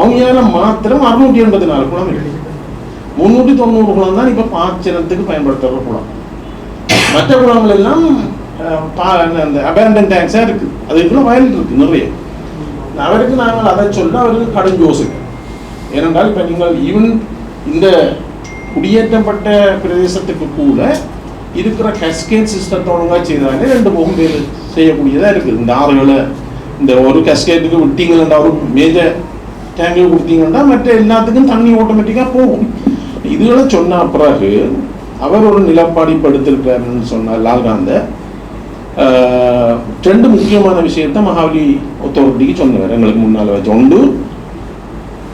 வவுனியால மாத்திரம் 684 குளம் இருக்கு. 390 குளம் தான் இப்ப பாய்ச்சலத்துக்கு பயன்படுத்துற குளம். மற்ற குளங்கள் எல்லாம் அந்த அபேண்டன் டேங்க்ஸா இருக்கு. அதுக்குள்ள வயல் இருக்கு நிறைய. அவருக்கு நாங்கள் அதை சொல்ல அவருக்கு கடும் யோசிக்க. ஏனென்றால் இப்ப நீங்கள் ஈவன் இந்த குடியேற்றப்பட்ட பிரதேசத்துக்கு கூட இருக்கிற கேஸ்கேட் சிஸ்டத்தை ஒழுங்காக செய்தாலே 2 போகும் பேர் செய்யக்கூடியதாக இருக்குது. இந்த ஆறுகளை இந்த ஒரு கேஸ்கேட்டுக்கு விட்டீங்கன்னா ஒரு மேஜர் டேங்கில் கொடுத்தீங்கன்னா மற்ற எல்லாத்துக்கும் தண்ணி ஆட்டோமேட்டிக்காக போகும். இதுகளை சொன்ன பிறகு அவர் ஒரு நிலப்பாடி படுத்திருக்கிறாருன்னு சொன்னார் லால்காந்த. 2 முக்கியமான விஷயத்த மகாவலி அத்தாரிட்டிக்கு சொன்னார். எங்களுக்கு முன்னால் வச்சு ஒன்று,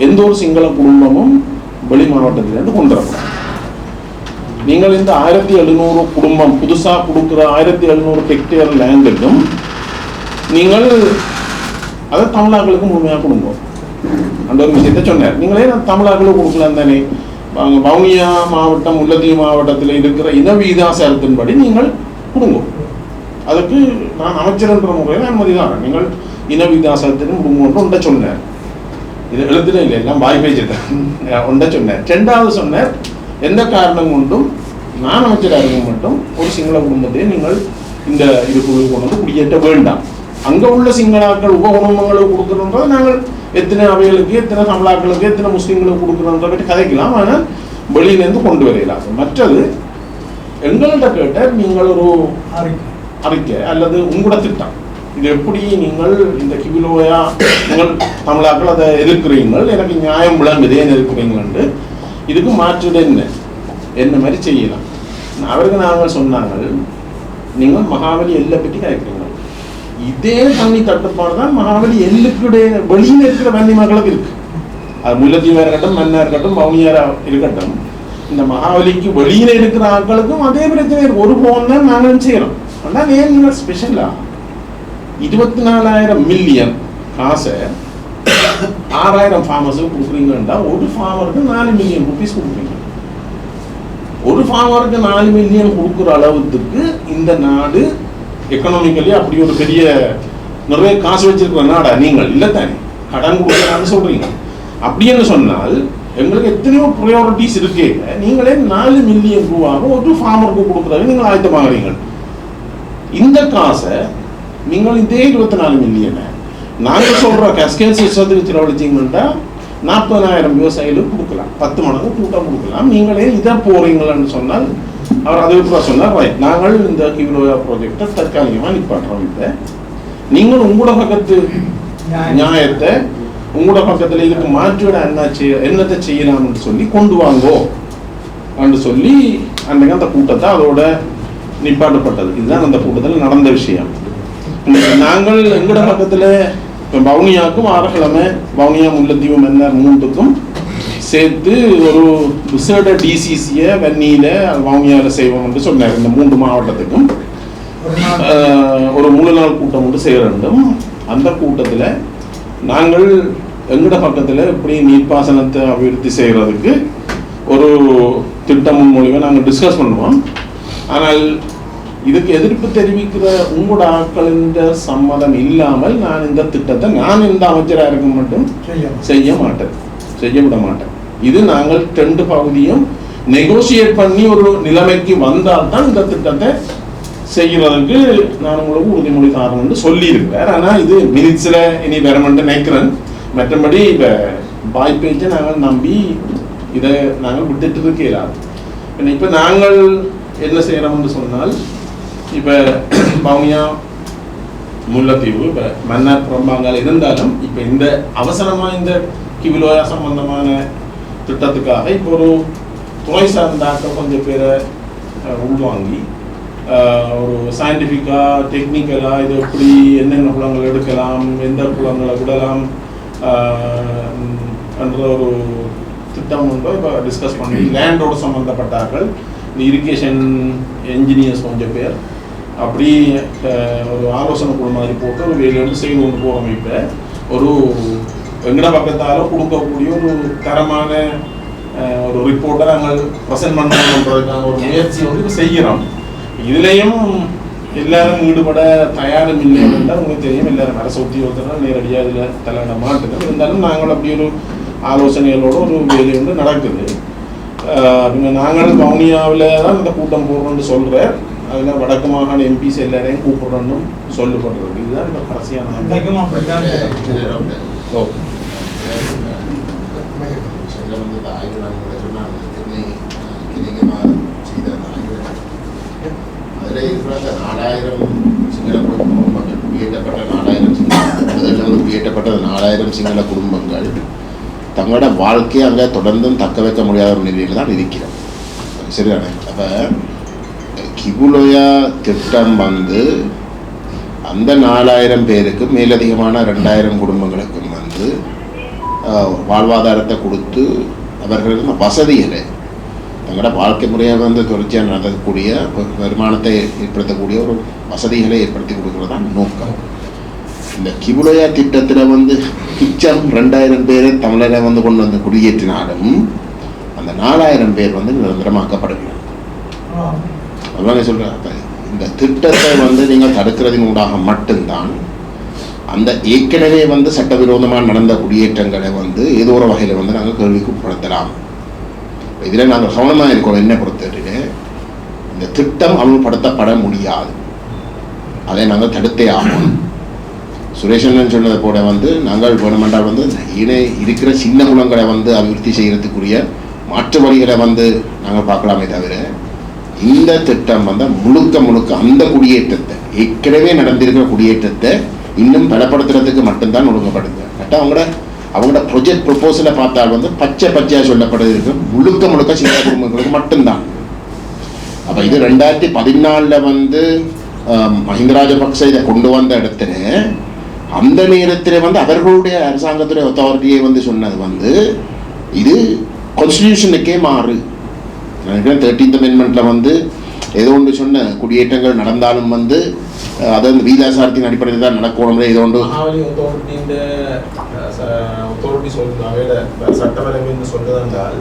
எந்த ஒரு சிங்கள குடும்பமும் வெளி மாவட்டத்திலிருந்து கொண்டு வரணும். நீங்கள் இந்த 1700 குடும்பம் புதுசாக கொடுக்குற 1700 ஹெக்டேர் லேண்டுக்கும் நீங்கள் அதை தமிழர்களுக்கு முழுமையாக கொடுங்க அந்த ஒரு விஷயத்த சொன்னார். நீங்களே தமிழர்களுக்கு கொடுக்கலாம் தானே. வவுனியா மாவட்டம் முல்லைத்தீவு மாவட்டத்தில் இருக்கிற இன விகிதாசாரத்தின்படி நீங்கள் கொடுங்க. அதுக்கு நான் அமைச்சர் என்ற முறையில் அனுமதி தான். நீங்கள் இன விகிதாசாரத்தின் கொடுங்க ஒன்றை சொன்னார். இது எழுத்துல இல்லை, எல்லாம் வாய் பேச்சுதான் ஒன்றை சொன்னார். 2வது சொன்னார், எந்த காரணம் கொண்டும் நான் அமைச்சராக மட்டும் ஒரு சிங்கள குடும்பத்தை நீங்கள் இந்த இதுக்குள்ள கொண்டு வந்து குடியேற்ற வேண்டாம். அங்கே உள்ள சிங்களாக்கள் உபகுடும்பங்களுக்கு கொடுக்குறோன்றதை நாங்கள் எத்தனை அவைகளுக்கு, எத்தனை தமிழாக்களுக்கு, எத்தனை முஸ்லீம்களுக்கு கொடுக்குறோன்ற பற்றி கதைக்கலாம். ஆனால் வெளியிலேருந்து கொண்டு வரையலாம். மற்றது எங்கள்கிட்ட கேட்ட நீங்கள் ஒரு அறிக்கை அல்லது உங்களோட திட்டம், இது எப்படி நீங்கள் இந்த கிபிலோயா நீங்கள் தமிழாக்கள் அதை எதிர்க்கிறீங்கள், எனக்கு நியாயம் விளங்குதே எதிர்க்கிறீங்கன்னு, இதுக்கு மாற்றுது என்ன மாதிரி செய்யலாம். அவருக்கு நாங்கள் சொன்னாங்க, நீங்கள் மகாவலி எல்லை பற்றி கேட்குறீங்க. இதே தண்ணி தட்டுப்பாடு தான் மகாவலி எல்லுக்குடைய வெளியில் இருக்கிற வன்னி மக்களுக்கு இருக்கு. அது முல்லைத்தீவா இருக்கட்டும், மன்னா இருக்கட்டும், வவுனியாரா இருக்கட்டும், இந்த மகாவலிக்கு வெளியில இருக்கிற ஆட்களுக்கும் அதே பிரச்சனை இருக்கு. ஒரு போன் தான் நாங்களும் செய்யறோம். ஆனால் ஏன் நீங்கள் ஸ்பெஷலா 24,000 மில்லியன் காசை 6,000 ஃபார்மர்ஸுக்கு கொடுக்குறீங்கன்னா ஒரு ஃபார்மருக்கு 4 மில்லியன் ருபீஸ் கொடுக்குறீங்க. ஒரு ஃபார்மருக்கு 4 மில்லியன் கொடுக்குற அளவுக்கு இந்த நாடு எக்கனாமிக்கலி அப்படி ஒரு பெரிய நிறைய காசு வச்சிருக்கிற நாடா நீங்கள் இல்லைத்தானே? கடன் கொடுக்குறான்னு சொல்றீங்க. அப்படின்னு சொன்னால் எங்களுக்கு எத்தனையோ ப்ரையாரிட்டிஸ் இருக்கே. நீங்களே 4 மில்லியன் ரூபாவை ஒரு ஃபார்மருக்கு கொடுக்குறது நீங்கள் ஆயத்தமாகறீங்க. இந்த காசை நீங்கள் இதே 24 மில்லியனை நாங்கள் சொல்ற கேஸ்கேட் சிஸ்டத்துக்கு செலவழிச்சிங்கன்னா 40,000 விவசாயிகளுக்கு கொடுக்கலாம். 10 மடங்கு கூட்டம் கொடுக்கலாம். நீங்களே இதை போறீங்களான்னு சொன்னால் அவர் அதுக்கு சொன்னார், ரைட், நாங்கள் இந்த கிபிலோயா ப்ராஜெக்டை தற்காலிகமாக நிப்பாட்டுறோம். இல்லை, நீங்கள் உங்களோட பக்கத்து நியாயத்தை உங்களோட பக்கத்தில் இதுக்கு மாற்றோட என்னத்தை செய்யலாம்னு சொல்லி கொண்டு வாங்கோ என்று சொல்லி அன்றைக்கு அந்த கூட்டத்தை அதோட நிப்பாட்டப்பட்டது. இதுதான் அந்த கூட்டத்தில் நடந்த விஷயம். நாங்கள் எங்களோட பக்கத்தில் இப்போ வவுனியாவுக்கும் ஆரக்கிழமை வவுனியா முல்லைத்தீவு மன்னார் 3க்கும் சேர்த்து ஒரு விசேட டிசிசியை வன்னியில் வவுனியாவில் செய்வோம் என்று சொன்னார். இந்த 3 மாவட்டத்துக்கும் ஒரு 3 நாள் கூட்டம் கொண்டு செய்ய வேண்டும். அந்த கூட்டத்தில் நாங்கள் எங்கட பக்கத்தில் இப்படி நீர்ப்பாசனத்தை அபிவிருத்தி செய்கிறதுக்கு ஒரு திட்டம் முன்மொழிவை நாங்கள் டிஸ்கஸ் பண்ணுவோம். ஆனால் இதுக்கு எதிர்ப்பு தெரிவிக்கிற உங்களோட ஆட்களின் சம்மதம் இல்லாமல் நான் இந்த திட்டத்தை நான் இந்த அமைச்சராக இருக்க மட்டும் செய்ய விட மாட்டேன். இது நாங்கள் 2 பகுதியும் நெகோசியேட் பண்ணி ஒரு நிலைமைக்கு வந்தால்தான் இந்த திட்டத்தை செய்கிறதுக்கு நான் உங்களுக்கு உறுதிமொழி தரேன் என்று சொல்லியிருக்கிறார். ஆனால் இது மினிட்ஸில் இனி வரமென்று நினைக்கிறேன். மற்றபடி இப்போ பாய் பேச்சை நாங்கள் நம்பி இதை நாங்கள் விட்டுட்டு இருக்கலாம். இப்போ நாங்கள் என்ன செய்கிறோம்னு சொன்னால், இப்போ வவுனியா முல்லைத்தீவு இப்போ மன்னார் புறம்பாங்கால் இருந்தாலும் இப்போ இந்த அவசரமாக இந்த கிபிலோயா சம்பந்தமான திட்டத்துக்காக இப்போ ஒரு துணை சார்ந்தாக்கள் கொஞ்சம் பேரை உள்வாங்கி ஒரு சயின்டிஃபிக்காக டெக்னிக்கலாக இது எப்படி என்னென்ன குளங்கள் எடுக்கலாம், எந்த குளங்களை விடலாம் என்ற ஒரு திட்டம் உண்டோ இப்போ டிஸ்கஸ் பண்ணி லேண்டோடு சம்மந்தப்பட்டார்கள் இந்த இரிகேஷன் என்ஜினியர்ஸ் கொஞ்சம் பேர் அப்படி ஒரு ஆலோசனை குழு மாதிரி போட்டு ஒரு வேலையோடு செய்து கொண்டு போகிறோம். இப்போ ஒரு எங்கட பக்கத்தால் கொடுக்கக்கூடிய ஒரு தரமான ஒரு ரிப்போர்ட்டை நாங்கள் ப்ரெசென்ட் பண்ணணுன்றதுக்கான ஒரு முயற்சி வந்து இப்போ செய்கிறோம். இதுலேயும் எல்லாரும் ஈடுபட தயாரும் இல்லைன்னு உங்களுக்கு தெரியும். எல்லாரும் அரசு உத்தியோகத்தினால் நேரடியாக இதில் தலையிட மாட்டுது. இருந்தாலும் நாங்கள் அப்படி ஒரு ஆலோசனைகளோட ஒரு வேலை வந்து நடக்குது. நாங்கள் வவுனியாவில் தான் இந்த கூட்டம் போடுறோம்னு சொல்கிறேன். அதில் வடக்கு மாகாண எம்பிஸ் எல்லாரையும் கூப்பிடுறோன்னு சொல்லப்படுறது. இதுதான் இந்த கடைசியான அதில் இருக்கிற 4000 சிங்கள குடும்பங்கள் குடியேற்றப்பட்ட 4000 சிங்கள குடும்பங்கள் தங்களோட வாழ்க்கையை அங்கே தொடர்ந்தும் தக்க வைக்க முடியாத ஒரு நிலையில் தான் இருக்கிறோம். சரிதானே? அப்போ கிபுலோயா திட்டம் வந்து அந்த 4000 பேருக்கு மேலதிகமான 2000 குடும்பங்களுக்கும் வந்து வாழ்வாதாரத்தை கொடுத்து அவர்களுக்கு வசதிகளை தங்களோட வாழ்க்கை முறையாக வந்து தொடர்ச்சியாக நடக்கக்கூடிய வருமானத்தை ஏற்படுத்தக்கூடிய ஒரு வசதிகளை ஏற்படுத்தி கொடுக்குறது தான் நோக்கம். இந்த கிபுலோயா திட்டத்தில் வந்து மிச்சம் 2000 பேரை தமிழரை வந்து கொண்டு வந்து குடியேற்றினாலும் அந்த 4000 பேர் வந்து நிரந்தரமாக்கப்படுகிறார். அதுதான் சொல்கிறேன். இந்த திட்டத்தை வந்து நீங்கள் தடுக்கிறதின் ஊடாக மட்டும்தான் அந்த ஏற்கனவே வந்து சட்டவிரோதமாக நடந்த குடியேற்றங்களை வந்து ஏதோ ஒரு வகையில் வந்து நாங்கள் கேள்விக்கு உட்படுத்தலாம். இதில் நாங்கள் கவனமாக இருக்கோம். என்ன பொறுத்தவரையிலே இந்த திட்டம் அமல்படுத்தப்பட முடியாது, அதை நாங்கள் தடுத்தே ஆகணும். சுரேஷன் சொன்னதை போல வந்து நாங்கள் வேணுமென்றால் வந்து இருக்கிற சின்ன குளங்களை வந்து அபிவிருத்தி செய்கிறதுக்குரிய மாற்று வழிகளை வந்து நாங்கள் பார்க்கலாமே தவிர இந்த திட்டம் வந்து முழுக்க அந்த குடியேற்றத்தை ஏற்கனவே நடந்திருக்கிற குடியேற்றத்தை இன்னும் பலப்படுத்துறதுக்கு மட்டும்தான் ஒழுங்கப்படுது. கரெக்டாக அவங்களோட ப்ரொஜெக்ட் ப்ரொபோசலை பார்த்தால் வந்து பச்சையாக சொல்லப்படுறது முழுக்க சிங்கள குடும்பங்களுக்கு மட்டும்தான். அப்போ இது 2014 வந்து மஹிந்த ராஜபக்ச இதை கொண்டு வந்த இடத்துல அந்த நேரத்தில் வந்து அவர்களுடைய அரசாங்கத்துடைய அத்தாரிட்டியை வந்து சொன்னது வந்து இது கான்ஸ்டிடியூஷனுக்கே மாறு. நினைக்கிறேன் 13th Amendment வந்து ஏதோ ஒன்று சொன்ன குடியேற்றங்கள் நடந்தாலும் வந்து அது அந்த வீதாசாரத்தின் அடிப்படையில் தான் நடக்கணும். ஏதோ ஒன்று சட்டவரைவு சொன்னதென்றால்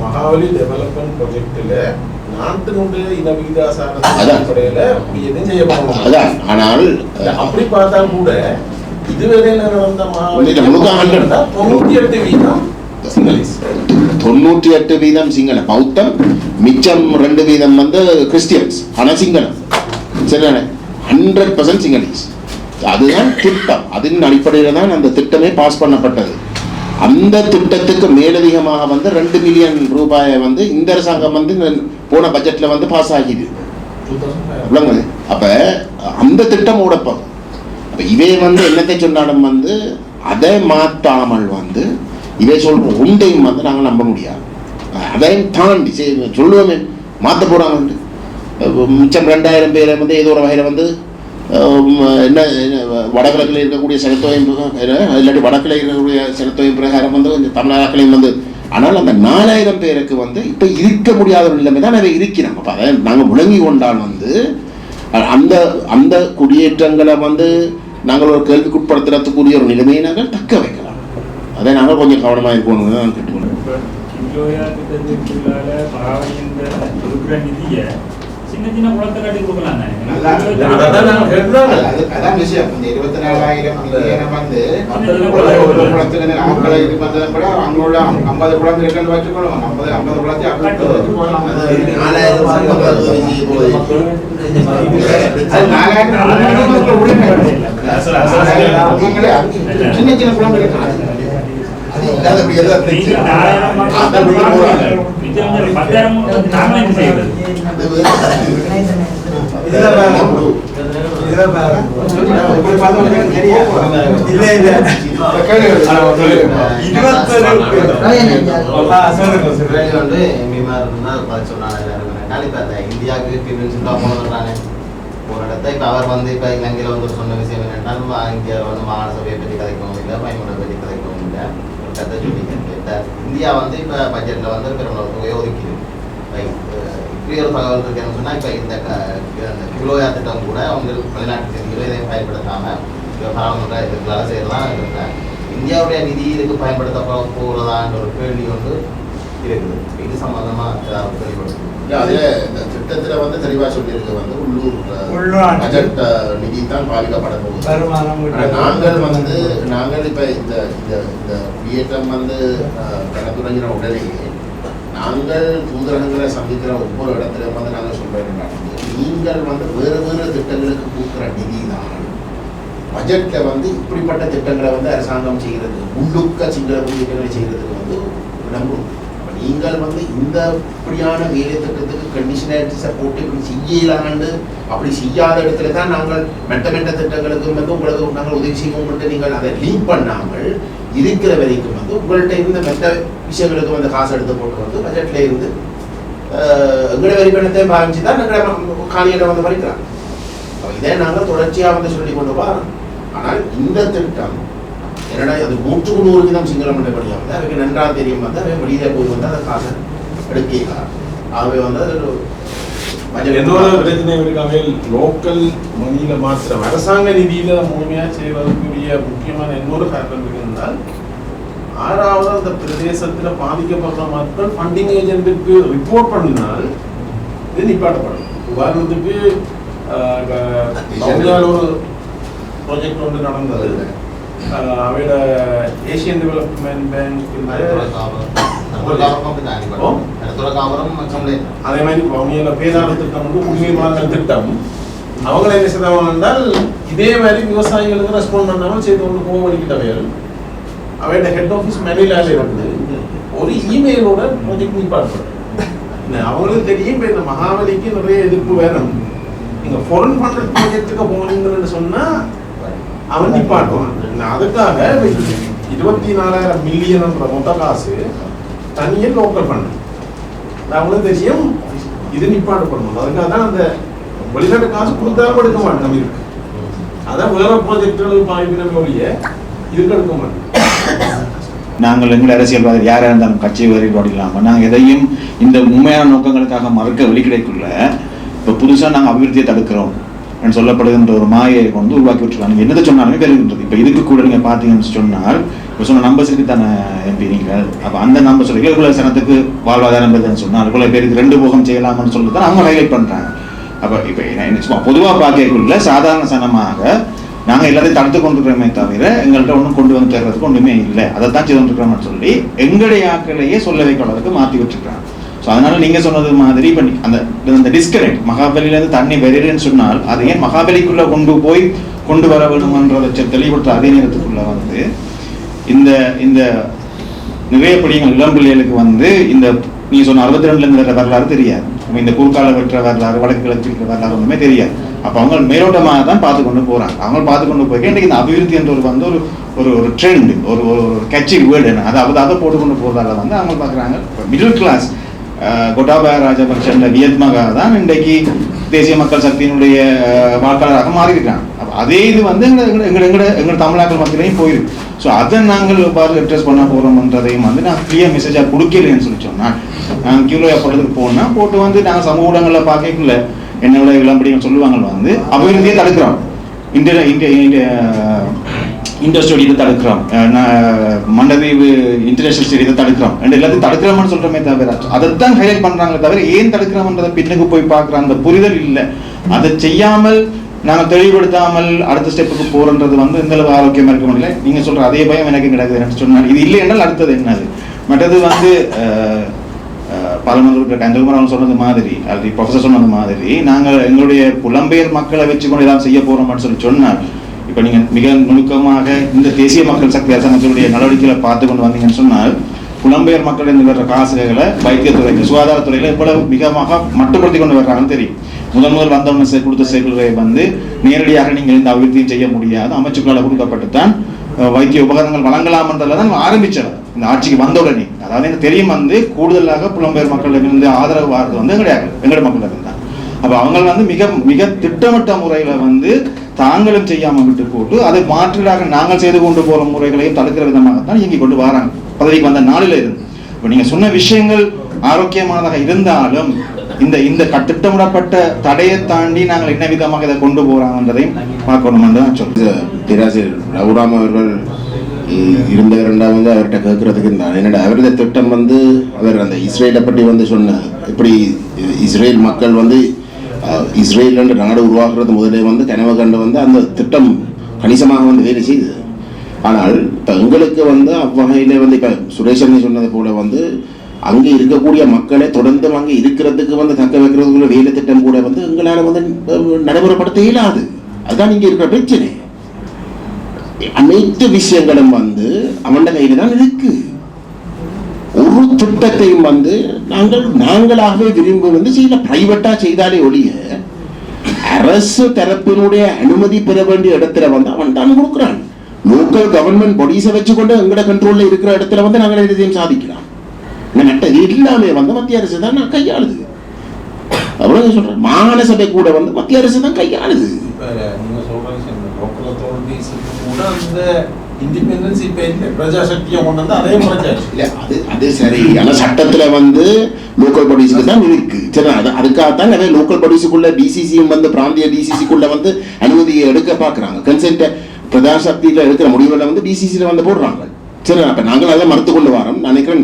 மகாவலி டெவலப்மெண்ட் ப்ராஜெக்டில் நாட்டினுடைய இன வீதாசாரத்தின் அடிப்படையில் எதுவும் செய்யப்படணும். அதான். ஆனால் அப்படி பார்த்தா கூட இதுவரை நடந்த மகாவலி 98% சிங்கள பௌத்தம், மிச்சம் 2% வந்து கிறிஸ்டியன்ஸ். ஆனால் சிங்களம் சரிதானே? 100% சிங்களீஸ். அதுதான் திட்டம். அதன் அடிப்படையில் தான் அந்த திட்டமே பாஸ் பண்ணப்பட்டது. அந்த திட்டத்துக்கு மேலதிகமாக வந்து 2 மில்லியன் ரூபாயை வந்து இந்த அரசாங்கம் வந்து போன பட்ஜெட்டில் வந்து பாஸ் ஆகிது. அப்போ அந்த திட்டம் ஓடப்போம். அப்போ இவை வந்து என்னத்தை சொன்னாலும் வந்து அதை மாற்றாமல் வந்து இவை சொல்கிற ஒன்றையும் வந்து நாங்கள் நம்ப முடியாது. அதையும் தாண்டி சொல்லுவோமே மாற்ற போகிறாங்க. மிச்சம் 2000 பேரை வந்து ஏதோ ஒரு வகையில் வந்து என்ன வடகிழக்கில் இருக்கக்கூடிய சனத்தொகையும் இல்லாட்டி வடக்கில் இருக்கக்கூடிய சனத்தொகையும் பிரகாரம் வந்து கொஞ்சம் தமிழகங்களையும் வந்து ஆனால் அந்த 4000 பேருக்கு வந்து இப்போ இருக்க முடியாத ஒரு நிலைமை தான் அவை இருக்கிறோம். அப்போ அதை நாங்கள் விளங்கி கொண்டால் வந்து அந்த அந்த குடியேற்றங்களை வந்து நாங்கள் ஒரு கேள்விக்குட்படுத்துறதுக்குரிய ஒரு நிலைமையை நாங்கள் தக்க வைக்கலாம். அதை நாங்கள் கொஞ்சம் கவனமாக இருக்கணும்னு நான் கேட்டுக்கொள்கிறேன். சின்ன குளத்தை காட்டி கொடுக்கலாம். அதான் விஷயம். இந்த 24,000 மில்லியனை வந்து ஆட்களை இது பண்ணதை கூட அவங்களோட 50 குளம் இருக்குன்னு வச்சுக்கணும். 50 குளத்தை சின்ன குளம் இருக்கு. இந்தியாவுக்கு ஒரு இடத்த இப்போ அவர் வந்து இப்போ இலங்கையில் வந்து சொன்ன விஷயம் என்னென்னால் இந்தியாவில் வந்து மாகாண சபையை பற்றி கதைக்கவும் இல்லை, பயமுறை பற்றி கதைக்கவும் இல்லை. ஒரு கதை சொல்லிக்கிறேன். இந்தியா வந்து இப்போ பட்ஜெட்டில் வந்து பெருமளவு தொகையை ஒதுக்கிது. இப்படி ஒரு தகவல் இருக்குன்னு சொன்னால் இப்போ இந்த கிலோயா திட்டம் கூட அவங்களுக்கு வெளிநாட்டு செய்திகளோ இதையும் பயன்படுத்தாமல் பாராளுமன்ற இதுக்களால் செய்யலாம் இருக்கிறேன். இந்தியாவுடைய நிதி இதுக்கு பயன்படுத்த போகிறதான்ற ஒரு கேள்வி வந்து இருக்குது. இது சம்பந்தமாக ஏதாவது தெளிவுபடுத்தும். அதில் இந்த திட்டத்தில் வந்து தெளிவாக சொல்லியிருக்கு வந்து உள்ளூர் உள்நாட்டு பட்ஜெட் நிதி தான் பாதிக்கப்பட போகுது. வருமானம் நாங்கள் இப்போ இந்த வியட்நாம் வந்து கடத்துறைங்கிற உடனேயே நாங்கள் தூதரகங்களை சந்திக்கிற ஒவ்வொரு இடத்துலையும் வந்து நாங்கள் சொல்கிறோம், நீங்கள் வந்து வேறு வேறு திட்டங்களுக்கு கொடுக்குற நிதி தான் பட்ஜெட்டில் வந்து இப்படிப்பட்ட திட்டங்களை வந்து அரசாங்கம் செய்கிறது, உள்ளுக்க சிங்கள திட்டங்களை செய்கிறதுக்கு வந்து விளம்பும். நீங்கள் வந்து இந்த இப்படியான வேலை திட்டத்துக்கு கண்டிஷனாலிட்டிஸை போட்டு இப்படி செய்யலாண்டு அப்படி செய்யாத இடத்துல தான் நாங்கள் மெட்ட திட்டங்களுக்கு வந்து உங்களுக்கு நாங்கள் உதவி செய்வோம். நீங்கள் அதை லிங்க் பண்ணாமல் இருக்கிற வரைக்கும் வந்து உங்கள்கிட்ட இருந்த மெட்ட விஷயங்களுக்கு வந்து காசு எடுத்து போட்டு வந்து பட்ஜெட்ல இருந்து எங்களை வரி பணத்தை பாதிச்சு தான் நாங்கள் காணியிடம் வந்து பறிக்கலாம். இதே நாங்கள் தொடர்ச்சியாக வந்து சொல்லி கொண்டு வரோம். ஆனால் இந்த திட்டம் என்னடா அது 100% சிங்கள மண்டபடியாக வந்து அதுக்கு நன்றாக தெரியும் வந்து அவன் வெளியில போய் வந்து அதை காசை எடுக்கலாம். ஆகவே வந்து அது என்னோட பிரச்சனை இருக்காவே லோக்கல் மணியில மாத்திரம் அரசாங்க நிதியில முழுமையா செய்வதற்குரிய முக்கியமான இன்னொரு காரணம் இருந்தால் 6வது அந்த பிரதேசத்துல பாதிக்கப்படுற மக்கள் ஃபண்டிங் ஏஜென்ட்டுக்கு ரிப்போர்ட் பண்ணினால் இது நிப்பாட்டப்படும். உதாரணத்துக்கு ஒரு ப்ராஜெக்ட் ஒன்று நடந்தது. அவையோட ஏசியன் டெவலப்மெண்ட் பேங்க் அதே மாதிரி அவங்களோட பேராள திட்டம் வந்து உண்மையான திட்டம். அவங்கள என்ன செய்வாங்க என்றால் இதே மாதிரி விவசாயிகளுக்கு ரெஸ்பாண்ட் பண்ணாமல் செய்து கொண்டு கோவடிக்கிட்டவைகள் அவையோட ஹெட் ஆஃபீஸ் மணிலால இருந்து ஒரு இமெயிலோட ப்ராஜெக்ட் நிப்பாட்டப்படும். அவங்களுக்கு தெரியும் இப்போ இந்த மகாபலிக்கு நிறைய எதிர்ப்பு வேணும், நீங்க ஃபாரின் பண்ற ப்ராஜெக்டுக்கு போனீங்கன்னு சொன்னா அவன் நிப்பாட்டுவான். அதுக்காக 24,000 மில்லியன் மொத்த காசு தனியே லோக்கல் பண்ணு அவங்களுக்கு தெரியும் இது நிப்பாட்டப்படணும். அதுக்காக தான் அந்த வெளிநாட்டு காசு கொடுத்தாலும் எடுக்க மாட்டோம் இருக்கு. அதான் வேற ப்ராஜெக்டுகளுக்கு பாய்ப்பின ஒழிய இதுக்கு எடுக்க மாட்டோம். நாங்கள் எங்கள் அரசியல்வாதி யாராக இருந்தாலும் கட்சி வேறுபாடு இல்லாமல் நாங்கள் எதையும் இந்த உண்மையான நோக்கங்களுக்காக மறுக்க வெளிக்கிடைக்குள்ள இப்போ புதுசாக நாங்கள் அபிவிருத்தியை தடுக்கிறோம் சொல்லப்படுகின்ற ஒரு மாயை கொண்டு உருவாக்கி விட்டுருக்காங்க. என்னதை சொன்னாலுமே பெருகின்றது. இப்போ இதுக்கு கூட நீங்கள் பார்த்தீங்கன்னு சொன்னால் இப்போ சொன்ன நம்பர்ஸ் இருக்கு தானே எம்பி நீங்கள், அப்போ அந்த நம்பர் சொல்லி இவ்வளோ சனத்துக்கு வாழ்வாதாரம் பெறுதுன்னு சொன்னால் இவ்வளோ பேருக்கு 2 போகம் செய்யலாம்னு சொல்லி தான் அவங்க ஹைலைட் பண்ணுறாங்க. அப்போ இப்போ என்ன பொதுவாக பார்க்கக்குள்ள சாதாரண சனமாக நாங்கள் எல்லாத்தையும் தடுத்து கொண்டிருக்கிறோமே தவிர எங்கள்கிட்ட ஒன்றும் கொண்டு வந்து தர்றதுக்கு ஒன்றுமே இல்லை, அதை தான் செய்து கொண்டிருக்கிறோம்னு சொல்லி எங்களுடைய ஆக்களையே சொல்ல வைக்கிறதுக்கு மாற்றி வச்சுருக்காங்க. ஸோ அதனால நீங்கள் சொன்னது மாதிரி இப்போ அந்த டிஸ்கனெக்ட் மகாபலியிலேருந்து தண்ணி வருதுன்னு சொன்னால் அதை ஏன் மகாபலிக்குள்ளே கொண்டு வர வேணுமன்றதை தெளிவுபடுத்த அதே நேரத்துக்குள்ள வந்து இந்த இந்த நிறைய படிகள் இளம் பிள்ளைகளுக்கு வந்து இந்த நீங்கள் சொன்ன 62லேருந்து வர வரலாறு தெரியாது, இந்த குறுக்கால வெற்ற வரலாறு வடக்கு கிழக்கு வரலாறு ஒன்றுமே தெரியாது. அப்போ அவங்க மேலோட்டமாக தான் பார்த்து கொண்டு போகிறாங்க. அவங்க பார்த்து கொண்டு போய் இன்றைக்கு இந்த அபிவிருத்தி என்ற ஒரு வந்து ஒரு ஒரு ட்ரெண்ட் ஒரு கேட்சி வேர்டு என்ன அதை போட்டுக்கொண்டு போகிறதால வந்து அவங்க பார்க்குறாங்க மிடில் கிளாஸ் கோட்டாபய ராஜபக்ஷ வியத்மகா தான் இன்றைக்கு தேசிய மக்கள் சக்தியினுடைய வாக்காளராக மாறியிருக்காங்க. அப்போ அதே இது வந்து எங்களோட தமிழாக்கள் மத்தியிலையும் போயிருக்கு. ஸோ அதை நாங்கள் எவ்வாறு அட்ரஸ் பண்ண போகிறோம்ன்றதையும் வந்து நான் கிளியர் மெசேஜாக கொடுக்கலன்னு சொல்லி சொன்னால் நாங்கள் கியூலோ போடுறதுக்கு போனால் போட்டு வந்து நாங்கள் சமூக ஊடகங்களில் பார்க்கல என்னோட விளம்படிகள் சொல்லுவாங்க வந்து அபிவிருத்தியை தடுக்கிறோம், இண்டோ ஸ்டேடியத்தை தடுக்கிறோம், மண்டதீவு இன்டர்நேஷனல் ஸ்டேடியத்தை தடுக்கிறோம், எல்லாத்தையும் தடுக்கிறோம்னு சொல்றோமே தவிர அதைத்தான் ஹைலைட் பண்றாங்களே தவிர ஏன் தடுக்கிறோம்ன்றதை பின்னுக்கு போய் பார்க்குற அந்த புரிதல் இல்லை. அதை செய்யாமல் நாங்கள் தெளிவுபடுத்தாமல் அடுத்த ஸ்டெப்புக்கு போறன்றது வந்து எந்த அளவு ஆரோக்கியமா இருக்க முடியல. நீங்க சொல்ற அதே பயம் எனக்கு கிடக்குதுன்னு சொன்னால் இது இல்லை என்றால் அடுத்தது என்னது மற்றது வந்து பாராளுமன்ற கங்கல்மரம் சொன்னது மாதிரி அது ப்ரொஃபஸர் சொன்னது மாதிரி நாங்கள் எங்களுடைய புலம்பெயர் மக்களை வச்சுக்கொண்டு ஏதாவது செய்ய போறோம்னு சொல்லி சொன்னால் இப்போ நீங்கள் மிக நுணுக்கமாக இந்த தேசிய மக்கள் சக்தி அரசாங்கத்தினுடைய நடவடிக்கைகளை பார்த்து கொண்டு வந்தீங்கன்னு சொன்னால் புலம்பெயர் மக்கள் இருந்து வர்ற காசுகளை வைத்தியத்துறையில் சுகாதாரத்துறையில் இவ்வளவு மிக மட்டுப்படுத்தி கொண்டு வர்றாங்கன்னு தெரியும். முதல் வந்தவங்க கொடுத்த செயல்களை வந்து நேரடியாக நீங்கள் இந்த அபிவிருத்தியும் செய்ய முடியாது, அமைச்சுக்களால் கொடுக்கப்பட்டு தான் வைத்திய உபகரணங்கள் வழங்கலாம்ன்றதுல தான் ஆரம்பிச்சது இந்த ஆட்சிக்கு வந்த உடனே. அதாவது எனக்கு தெரியும் வந்து கூடுதலாக புலம்பெயர் மக்களிலிருந்து ஆதரவு வார்த்தை வந்து எங்களோட மக்களிடம் தான். அப்போ அவங்க வந்து மிக மிக திட்டமிட்ட முறையில் வந்து தாங்களும் செய்யாமல் விட்டு போட்டு அதை மாற்றீடாக நாங்கள் செய்து கொண்டு போகிற முறைகளையும் தடுக்கிற விதமாகத்தான் இயங்கி கொண்டு வராங்க பதவிக்கு வந்த நாளில் இருந்து. இப்போ நீங்கள் சொன்ன விஷயங்கள் ஆரோக்கியமானதாக இருந்தாலும் இந்த திட்டமிடப்பட்ட தடையை தாண்டி நாங்கள் என்ன விதமாக இதை கொண்டு போகிறாங்கன்றதையும் பார்க்கணும் தான் சொல்லுங்கள். பேராசிரியர் ரகுராம் அவர்கள் இருந்த 2வது அவர்கிட்ட கேட்கறதுக்கு இருந்தார். என்னோட அவரது திட்டம் வந்து அவர் அந்த இஸ்ரேலை பற்றி வந்து சொன்னார். இப்படி இஸ்ரேல் மக்கள் வந்து இஸ்ரேல் என்ற நாடு உருவாக்குறது முதலே வந்து கனவு கண்டு வந்து அந்த திட்டம் கணிசமாக வந்து வேலை செய்யுது. ஆனால் இப்போ எங்களுக்கு வந்து அவ்வகையில் வந்து இப்போ சுரேஷன் சொன்னது போல வந்து அங்கே இருக்கக்கூடிய மக்களை தொடர்ந்து அங்கே இருக்கிறதுக்கு வந்து தக்க வைக்கிறதுக்குள்ள வேலை திட்டம் கூட வந்து எங்களால் வந்து நடைமுறைப்படுத்த இயலாது. அதுதான் இங்கே இருக்கிற பிரச்சனை. அனைத்து விஷயங்களும் வந்து அவன் கையில் தான் இருக்கு. ஒரு திட்டத்தையும் வந்து நாங்களாகவே விரும்பி வந்து செய்யல, பிரைவேட்டா செய்தாலே ஒழிய அரசு தரப்பினுடைய அனுமதி பெற வேண்டிய இடத்துல வந்து அவன் தான் கொடுக்குறான். லோக்கல் கவர்மெண்ட் பாடிஸை வச்சுக்கொண்டு எங்கட கண்ட்ரோல்ல இருக்கிற இடத்துல வந்து நாங்கள் எதையும் சாதிக்கலாம். எல்லாமே வந்து மத்திய அரசு தான் நான் கையாளுது. அவ்வளவு சொல்றேன், மாகாண சபை கூட வந்து மத்திய அரசு தான் கையாளுது. நீங்க சொல்றீங்க லோக்கல் அத்தாரிட்டிஸ் கூட அந்த இண்டிபெண்டன்ஸ் இப்ப பிரஜாசக்தியை கொண்டு வந்து அதே முறைச்சாச்சு. இல்ல அது சரி, ஆனா சட்டத்துல வந்து லோக்கல் பாடிஸ்க்கு தான் இருக்கு. சரி, அதுக்காகத்தான் நிறைய லோக்கல் பாடிஸுக்குள்ள டிசிசியும் வந்து பிராந்திய டிசிசிக்குள்ள வந்து அனுமதியை எடுக்க பாக்குறாங்க. கன்சென்ட் பிரஜாசக்தியில எடுக்கிற முடிவுல வந்து டிசிசியில வந்து போடுறாங்க. சரி, அப்ப நாங்கள் அதை மறுத்து கொண்டு வரோம் நினைக்கிறேன்.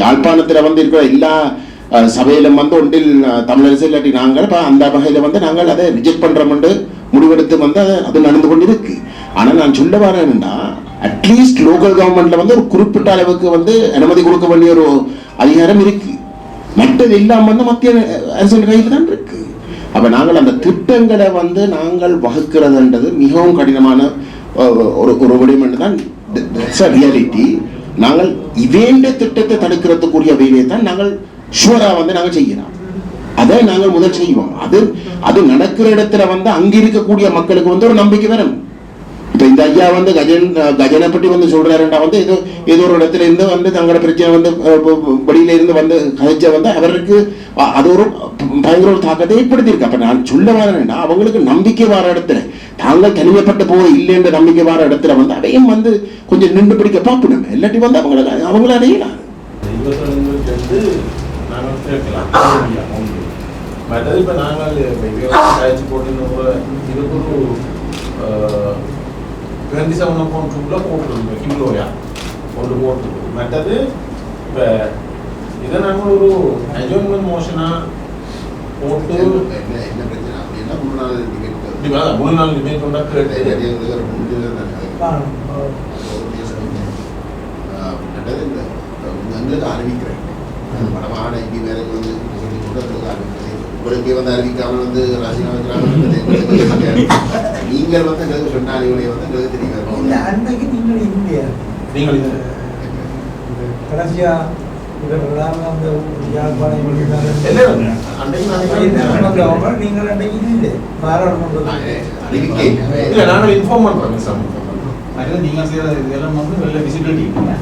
யாழ்ப்பாணத்துல வந்து இருக்கிற எல்லா சபையிலும் வந்து ஒன்றில் தமிழரசு இல்லாட்டி நாங்கள் அந்த வகையில வந்து நாங்கள் அதை ரிஜெக்ட் பண்றோம் முடிவெடுத்து வந்து அது நடந்து கொண்டு இருக்கு. ஆனா நான் சொல்ல வரேன்னா அட்லீஸ்ட் லோக்கல் கவர்மெண்ட்ல வந்து ஒரு குறிப்பிட்ட அளவுக்கு வந்து அனுமதி கொடுக்க வேண்டிய ஒரு அதிகாரம் இருக்கு. மற்றது எல்லாம் வந்து மத்திய அரசு கையில் தான் இருக்கு. அப்ப நாங்கள் அந்த திட்டங்களை வந்து நாங்கள் வகுக்கிறதுன்றது மிகவும் கடினமான ஒரு விடயம் தான். ரியாலிட்டி. நாங்கள் இவேண்ட திட்டத்தை தடுக்கிறதுக்குரிய வேலையை தான் நாங்கள் ஷுவரா வந்து நாங்கள் செய்யலாம். அதை நாங்கள் முதல் செய்வோம். அது நடக்கிற இடத்துல வந்து அங்க இருக்கக்கூடிய மக்களுக்கு வந்து ஒரு நம்பிக்கை வரும். இப்ப இந்த ஐயா வந்து கஜனை பற்றி வந்து சொல்றாருன்னா வந்து ஏதோ ஒரு இடத்துல இருந்து வந்து தங்களோட பிரச்சனை வந்து வெளியில இருந்து வந்து கதைச்ச வந்து அவருக்கு அது ஒரு பயங்கர ஒரு தாக்கத்தை ஏற்படுத்தியிருக்கு. அப்ப நான் சொல்ல வரேன்னா அவங்களுக்கு நம்பிக்கை வர இடத்துல தாங்கள் தனிமைப்பட்ட போக இல்லை என்ற நம்பிக்கை வர இடத்துல வந்து அதையும் வந்து கொஞ்சம் நின்று பிடிக்க பார்க்கணும். இல்லாட்டி வந்து அவங்கள அடையலாம். நாங்கள் கேட்கலாம் மற்றது இப்போ நாங்கள் காய்ச்சி போட்டு இதுக்கு ஒரு 27.2 போட்டுருக்கோம் கிலோயா ஒன்று போட்டுருக்கோம். மற்றது இப்போ இதை நாங்கள் ஒரு அட்ஜாயின்மெண்ட் மோஷனாக போட்டு என்ன பிரச்சனை அப்படின்னா 3 நாள் டிபேட் கொண்டா கேட்டு அறிவிக்கிறேன். படமான இங்கே வேலை வந்து சொல்லி கூட உங்களுக்கு வந்து அறிவிக்காமல் வந்து ராஜினாமா நீங்கள் வந்து எங்களுக்கு சொன்னாலே வந்து எங்களுக்கு தெரியும். அன்னைக்கு நீங்கள் இந்தியா நீங்கள் கடைசியா இவர்களால் அந்த யாழ்ப்பாணம் நீங்கள் அன்னைக்கு இல்லை அறிவிக்கை நாங்கள் இன்ஃபார்ம் பண்ணுறோம். நீங்கள் செய்யறது இதெல்லாம் வந்து வெளில விசிபிலிட்டி இருக்குங்க.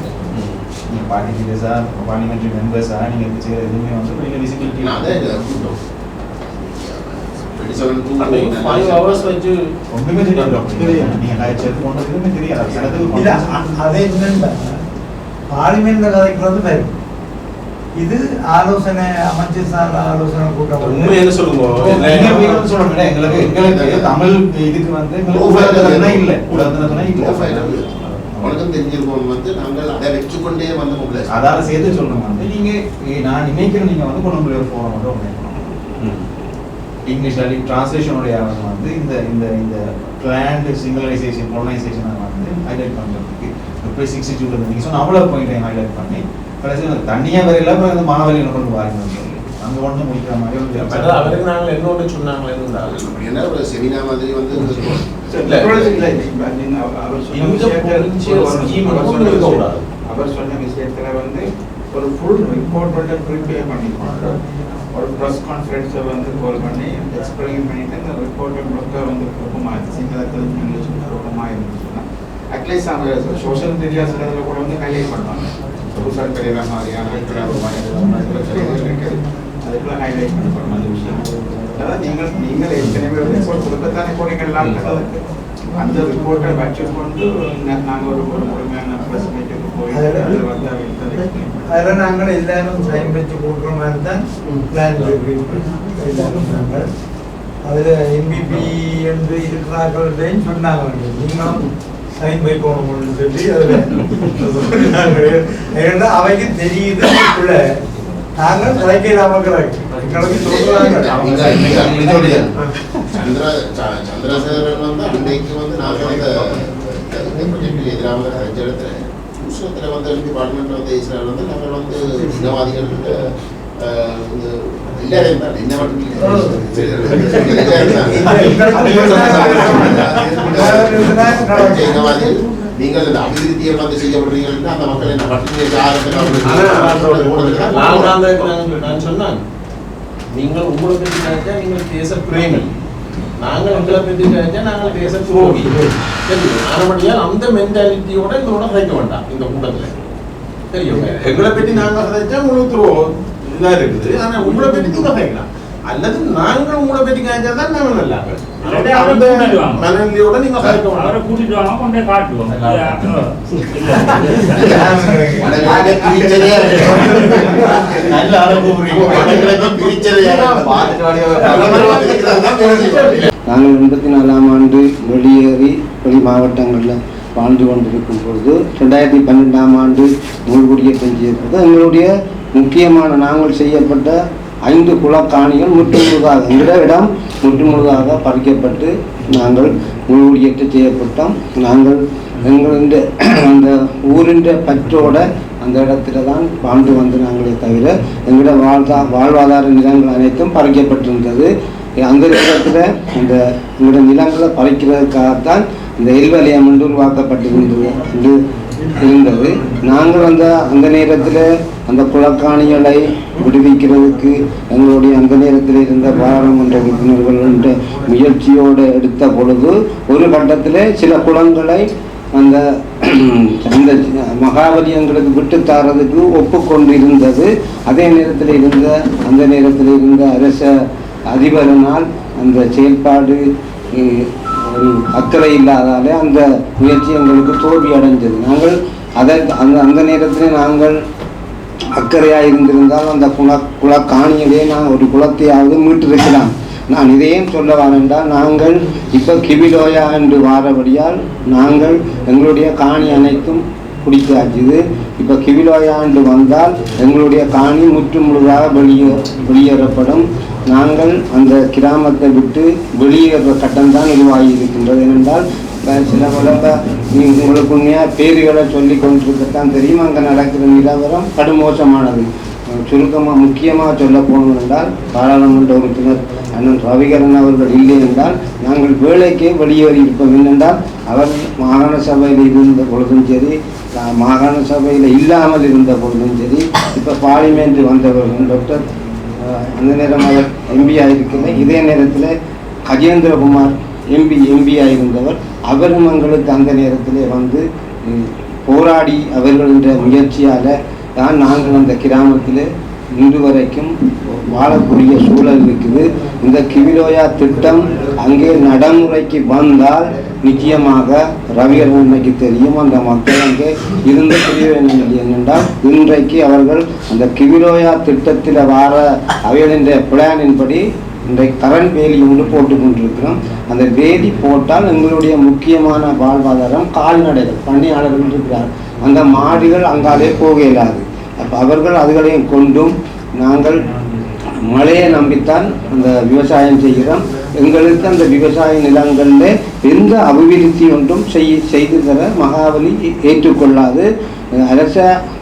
நீங்கள் பார்ட்டி லீடர்ஸா பார்லிமெண்ட்ரி மெம்பர்ஸா நீங்கள் செய்கிற எதுவுமே வந்து வெளில விசிபிலிட்டி ஒன்றுமே தெரியாது. நீங்கள் காய்ச்சல் போன்ற எதுவுமே தெரியாது. அதே என்னன்னா பார்லிமெண்ட்ல கதைக்கிறது வரும். இது ஆலோசனை அமைச்சர் சார் ஆலோசனை கூட்டம் சொல்லுங்க. எங்களுக்கு தமிழ் இதுக்கு வந்து இல்லை உலகம் தெரிஞ்சிருக்கோம் வந்து நாங்கள் அதை வச்சுக்கொண்டே வந்து மொபைல் அதால சேர்த்து சொல்றோம் வந்து நீங்க நான் நினைக்கிறேன் நீங்க வந்து கொண்டு போற மட்டும் இங்கிலீஷ் டிரான்ஸ்லேஷனுடைய வந்து இந்த இந்த இந்த பிளான்டு சிங்கிளைசேஷன் கொலனைசேஷனை வந்து ஹைலைட் பண்ணுறதுக்கு இப்போ 62 நீங்கள் சொன்ன அவ்வளோ பாயிண்ட்டை ஹைலைட் பண்ணி கடைசி தண்ணியாக வேற இல்லை அப்புறம் அந்த மாவலி கொண்டு வாங்க அங்கே ஒன்று முடிக்கிற மாதிரி அவருக்கு நாங்கள் என்ன ஒன்று சொன்னாங்களே ஏன்னா ஒரு செமினா மாதிரி வந்து அவர் சொன்ன விஷயத்துல வந்து ஒரு ஃபுல் ரிப்போர்ட் வந்து ப்ரிப்பேர் பண்ணிக்கணும். ஒரு ப்ரெஸ் கான்ஃபரன்ஸை வந்து கால் பண்ணி எக்ஸ்பிளைன் பண்ணிட்டு அந்த ரிப்போர்ட்டை முழுக்க வந்து குழப்பமாக சிங்களத்தில் இங்கிலீஷ் குழப்பமாக இருந்துச்சுன்னா அட்லீஸ்ட் அவங்க சோஷியல் மீடியா சிலதில் கூட வந்து ஹைலைட் பண்ணுவாங்க. புதுசாக பெரிய மாதிரியான இருக்குது அதுக்குள்ள ஹைலைட் பண்ணப்படும் அந்த விஷயம். அதாவது நீங்கள் ஏற்கனவே ரிப்போர்ட் கொடுக்கத்தானே போறீங்கலாம் அந்த ரிப்போர்ட்டை வச்சுக்கொண்டு நாங்கள் ஒரு முழுமையான ப்ரெஸ் மீட்டுக்கு போய் அதில் நாங்கள் எல்லாரும் சைன் வச்சு கொடுக்குற மாதிரி தான் பிளான் எல்லாரும் அதில் எம்பிபி என்று இருக்கிறார்கள் சொன்னாங்க. நீங்களும் சைன் பை போகணும்னு சொல்லி அதில் ஏன்னா அவைக்கு தெரியுது நாங்கள் கலைக்கலாமக்கிறாங்க கிளம்பி சொல்றாங்க. சந்திரசேகரன் வந்து அன்னைக்கு வந்து நாங்கள் அந்த ப்ரொஜெக்டில் எதிராக அஞ்சு இடத்துல புஷ்பத்தில் வந்து டிபார்ட்மெண்ட் வந்து இஸ்ரேல் வந்து நாங்கள் வந்து இனவாதிகள் எல்லாரையும் தான் என்ன மட்டும் இனவாதிகள் நீங்கள் இந்த அபிவிருத்தியை வந்து செய்யப்படுறீங்கன்னா அந்த மக்களை நான் சொன்னேன் நீங்கள் உங்களை பற்றி நினைச்சா நீங்கள் தேச பிரேமி, நாங்கள் எங்களை பற்றி நினைச்சா நாங்கள் தேச துரோகி. ஆனபடியால் அந்த மென்டாலிட்டியோட எங்களோட கதைக்க வேண்டாம் இந்த கூட்டத்தில். தெரியும், எங்களை பற்றி நாங்கள் கதைச்சா உங்களுக்கு துரோகம் இதாக இருக்குது. ஆனால் உங்களை பற்றி நீங்கள் கதைக்கலாம், அல்லது நாங்கள் உங்களை பற்றி கதைச்சா தான் நாங்கள் நல்லா மனநிலையோட நீங்க அவரை கூட்டிட்டு வாங்க, கொண்டே காட்டுவோம். நாங்கள் 84ஆம் ஆண்டு வெளியேறி வெளி மாவட்டங்களில் வாழ்ந்து கொண்டிருக்கும் பொழுது 2012ஆம் ஆண்டு நூல்குடியேற்றம் செய்யப்பட்டது. எங்களுடைய முக்கியமான நாங்கள் செய்யப்பட்ட 5 குலக்காணிகள் முற்றுமுழுதாக எங்களுடைய இடம் முற்றுமுழுதாக பறிக்கப்பட்டு நாங்கள் நூல்குடியேற்றம் செய்யப்பட்டோம். நாங்கள் எங்களுடைய அந்த ஊரின் பற்றோட அந்த இடத்துல தான் வாழ்ந்து வந்து நாங்களே தவிர எங்களுடைய வாழ்வாதார நிலங்கள் அனைத்தும் பறிக்கப்பட்டிருந்தது. அந்த நேரத்தில் இந்த எங்களுடைய நிலங்களை பறிக்கிறதுக்காகத்தான் இந்த எல்வலயம் என்று உருவாக்கப்பட்டிருந்தது. நாங்கள் அந்த நேரத்தில் அந்த குலக்காணிகளை விடுவிக்கிறதுக்கு எங்களுடைய அந்த நேரத்தில் இருந்த பாராளுமன்ற உறுப்பினர்கள் முயற்சியோடு எடுத்த பொழுது ஒரு கட்டத்தில் சில குளங்களை அந்த மகாபலி எங்களுக்கு விட்டு தாரதுக்கு ஒப்புக்கொண்டு இருந்தது. அந்த நேரத்தில் இருந்த அரச அதிபரனால் அந்த செயல்பாடு ஒரு அக்கறை இல்லாதாலே அந்த முயற்சி எங்களுக்கு தோல்வி அடைஞ்சது. நாங்கள் அந்த நேரத்தில் நாங்கள் அக்கறையாக இருந்திருந்தால் அந்த குலக்காணியிலே நான் ஒரு குலத்தையாவது மீட்டிருக்கலாம். நான் இதையும் சொல்ல வரேன்றால் நாங்கள் இப்போ கிபிலோயா என்று வாரபடியால் நாங்கள் எங்களுடைய காணி அனைத்தும் பிடிக்காச்சுது. இப்போ கிபிலோயா என்று வந்தால் எங்களுடைய காணி முற்றுமுழுதாக வெளியேறப்படும். நாங்கள் அந்த கிராமத்தை விட்டு வெளியேற கட்டம்தான் உருவாகி இருக்கின்றது. ஏனென்றால் சில உங்களுக்கு உண்மையாக பேர்களை சொல்லி கொண்டிருக்கத்தான் தெரியும். அங்கே நடக்கிற நிலவரம் கடுமோசமானது. சுருக்கமாக முக்கியமாக சொல்ல போனோம் என்றால் பாராளுமன்ற உறுப்பினர் அண்ணன் ரவிகரன் அவர்கள் இல்லை என்றால் நாங்கள் வேலைக்கே வெளியேறி இருப்போம். என்னென்றால் அவர் மாகாண சபையில் இருந்த பொழுதும் சரி, மாகாண சபையில் இல்லாமல் இருந்த பொழுதும் சரி, இப்போ பார்லிமெண்ட் வந்தவர்கள் டாக்டர் அந்த நேரம் அவர் எம்பியாக இருக்கிற இதே நேரத்தில் கஜேந்திரகுமார் எம்பியாக இருந்தவர், அவரும் எங்களுக்கு அந்த நேரத்தில் வந்து போராடி அவர்களுடைய முயற்சியால் தான் நாங்கள் அந்த கிராமத்தில் இன்று வரைக்கும் வாழக்கூடிய சூழல் இருக்குது. இந்த கிபிலோயா திட்டம் அங்கே நடைமுறைக்கு வந்தால் நிச்சயமாக ரவிகரனுக்கு தெரியும் அந்த மக்கள் அங்கே இருந்த பிரிவினை என்னென்றால் இன்றைக்கு அவர்கள் அந்த கிபிலோயா திட்டத்தில் வார அவைகளின் பிளானின்படி இன்றைக்கு கரண்ட் வேலி ஒன்று போட்டு கொண்டிருக்கிறோம். அந்த வேலி போட்டால் எங்களுடைய முக்கியமான வாழ்வாதாரம் கால்நடைகள் பணியாளர்கள் இருக்கிறார். அந்த மாடுகள் அங்காலே போக இயலாது. அப்போ அவர்கள் அதுகளையும் கொண்டும் நாங்கள் மழையை நம்பித்தான் அந்த விவசாயம் செய்கிறோம். எங்களுக்கு அந்த விவசாய நிலங்களில் எந்த அபிவிருத்தி ஒன்றும் செய்து தர மகாபலி ஏற்றுக்கொள்ளாது. அரச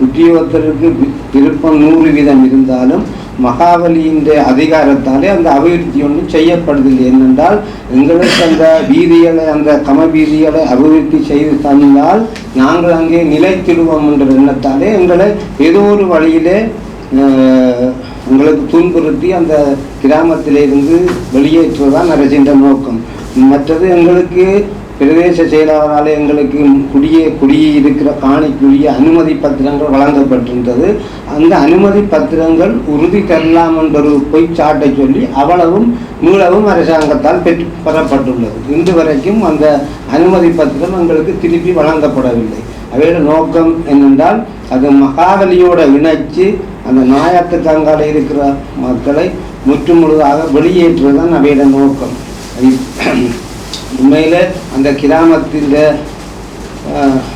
உத்தியோகத்திற்கு விருப்பம் 100% இருந்தாலும் மகாபலியின் அதிகாரத்தாலே அந்த அபிவிருத்தி ஒன்றும் செய்யப்படுவதில்லை. என்னென்றால் எங்களுக்கு அந்த வீதிகளை அந்த கம வீதிகளை அபிவிருத்தி செய்து தந்தால் நாங்கள் அங்கே நிலைத்திடுவோம் என்ற எண்ணத்தாலே எங்களை ஏதோ ஒரு வழியிலே எங்களுக்கு துன்புறுத்தி அந்த கிராமத்திலிருந்து வெளியேற்றுவதுதான் அரசின் நோக்கம். மற்றது எங்களுக்கு பிரதேச செயலாளரால் எங்களுக்கு குடியிருக்கிற காணிக்குரிய அனுமதி பத்திரங்கள் வழங்கப்பட்டிருந்தது. அந்த அனுமதி பத்திரங்கள் உறுதி தரலாம் என்ற ஒரு பொய்ச்சாட்டை சொல்லி அவ்வளவும் மீளவும் அரசாங்கத்தால் பெறப்பட்டுள்ளது. இன்று வரைக்கும் அந்த அனுமதி பத்திரம் எங்களுக்கு திருப்பி வழங்கப்படவில்லை. அவையோட நோக்கம் என்னென்றால் அது மகாபலியோட இணைச்சு அந்த நாயாத்து கங்கால இருக்கிற மக்களை முற்றுமுழுதாக வெளியேற்றுவதுதான் அவையோட நோக்கம். உண்மையில் அந்த கிராமத்தின்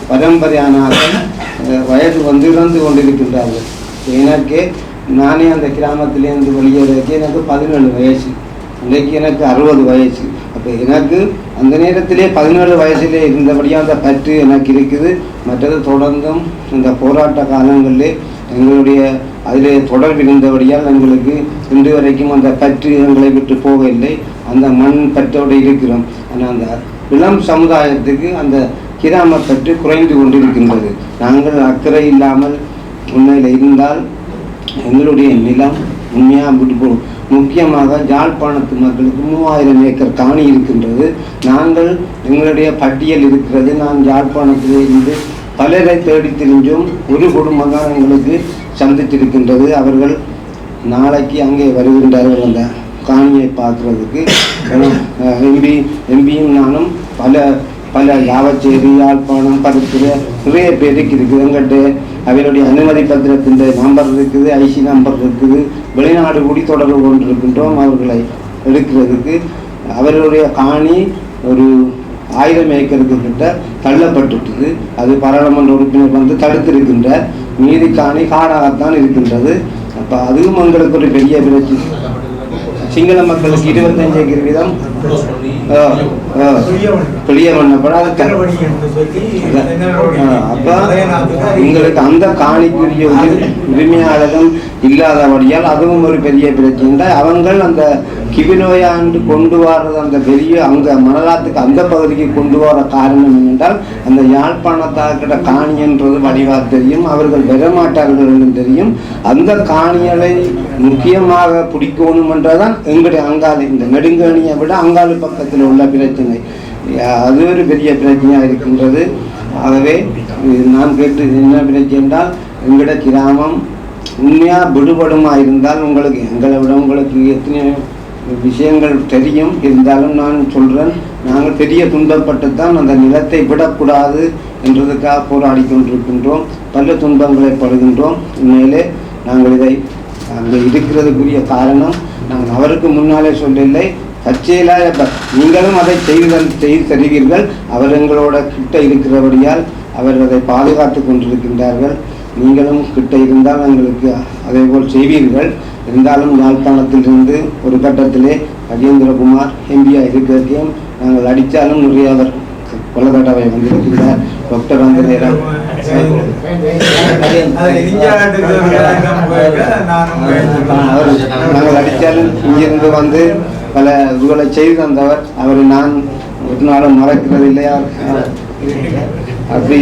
பரம்பரையான வயது வந்து இறந்து கொண்டிருக்கின்றார்கள். எனக்கு நானே அந்த கிராமத்திலேருந்து வெளியேறதுக்கு எனக்கு 17 வயசு, இன்றைக்கு எனக்கு 60 வயசு. அப்போ எனக்கு அந்த நேரத்திலே 17 வயசிலே இருந்தபடியாக அந்த பற்று எனக்கு இருக்குது. மற்றது தொடர்ந்தும் இந்த போராட்ட காலங்களிலே எங்களுடைய அதிலே தொடர்பு இருந்தபடியால் எங்களுக்கு இன்று வரைக்கும் அந்த பற்று எங்களை விட்டு போகவில்லை. அந்த மண் பற்றோடு இருக்கிறோம். ஆனால் அந்த இளம் சமுதாயத்துக்கு அந்த கிராம பற்று குறைந்து கொண்டிருக்கின்றது. நாங்கள் அக்கறை இல்லாமல் உண்மையில் இருந்தால் எங்களுடைய நிலம் உண்மையாக விட்டு முக்கியமாக யாழ்ப்பாணத்து மக்களுக்கு 3000 ஏக்கர் காணி இருக்கின்றது. நாங்கள் எங்களுடைய பட்டியல் இருக்கிறது. நான் யாழ்ப்பாணத்திலே இருந்து பலரை தேடி தெரிஞ்சும் ஒரு குடும்பம் தான் எங்களுக்கு சந்தித்திருக்கின்றது. அவர்கள் நாளைக்கு அங்கே வருகின்றார்கள் அந்த காணியை பார்க்குறதுக்கு. எம்பியும் நானும் பல யாவச்சேரி, யாழ்ப்பாணம், பருத்துறை நிறைய பேருக்கு இருக்குது. எங்கிட்ட அவருடைய அனுமதி பத்திரத்தின் நம்பர் இருக்குது, ஐசி நம்பர் இருக்குது. வெளிநாடு கூடி தொடர்பு கொண்டிருக்கின்றோம் அவர்களை எடுக்கிறதுக்கு. அவர்களுடைய காணி ஒரு 1000 ஏக்கருக்கு கிட்ட தள்ளப்பட்டுட்டது. அது பாராளுமன்ற உறுப்பினர் வந்து தடுத்திருக்கின்ற மீதி காணி காடாகத்தான் இருக்கின்றது. அப்போ அதுவும் எங்களுக்கு ஒரு பெரிய பிரச்சனை. சிங்கள மக்களுக்கு 25 ஏக்கர் வீதம் பெரிய பண்ணப்பட அப்போ எங்களுக்கு அந்த காணிக்குரிய உரிமையாளர்கள் இல்லாதபடியால் அதுவும் ஒரு பெரிய பிரச்சனை. அவங்கள் அந்த கிவிநோயாண்டு கொண்டு வர்றது அந்த பெரிய அங்கே மணலாத்துக்கு அந்த பகுதிக்கு கொண்டு வர காரணம் என்னென்றால் அந்த யாழ்ப்பாணத்தாக்கிட்ட காணின்றது வடிவாக தெரியும், அவர்கள் வரமாட்டார்கள் என்று தெரியும். அந்த காணிகளை முக்கியமாக பிடிக்கணும் என்றதான் எங்களுடைய அங்காளி இந்த நெடுங்கணியை விட அங்காளி பக்கத்தில் உள்ள பிரச்சனை. அது ஒரு பெரிய பிரச்சனையாக இருக்கின்றது. ஆகவே நான் கேட்டு என்ன பிரச்சனை என்றால் எங்களுடைய கிராமம் உண்மையாக விடுபடுமா இருந்தால் உங்களுக்கு எங்களை விட உங்களுக்கு எத்தனையோ விஷயங்கள் தெரியும். இருந்தாலும் நான் சொல்கிறேன், நாங்கள் பெரிய துன்பப்பட்டு தான் அந்த நிலத்தை விடக்கூடாது என்றதுக்காக போராடி கொண்டிருக்கின்றோம். பல துன்பங்களை படுகின்றோம். உண்மையிலே நாங்கள் இதை அங்கே இருக்கிறதுக்குரிய காரணம் நாங்கள் அவருக்கு முன்னாலே சொல்லவில்லை. கட்சியில நீங்களும் அதை செய்து தருவீர்கள். அவர் எங்களோட கிட்ட இருக்கிறபடியால் அவர் அதை பாதுகாத்து கொண்டிருக்கின்றார்கள். நீங்களும் கிட்ட இருந்தால் எங்களுக்கு அதே போல் செய்வீர்கள். இருந்தாலும் யாழ்ப்பாணத்திலிருந்து ஒரு கட்டத்திலே கஜேந்திரகுமார் எம்பியா இருக்கிறதையும் நாங்கள் அடித்தாலும் நிறைய அவர் கொலதடவை வந்திருக்கிறார். டாக்டர் அந்த நேரம் நாங்கள் அடித்தாலும் இங்கிருந்து வந்து பல இதுகளை செய்து தந்தவர். அவரை நான் ஒரு நாளும் மறக்கிறது இல்லையா. அப்படி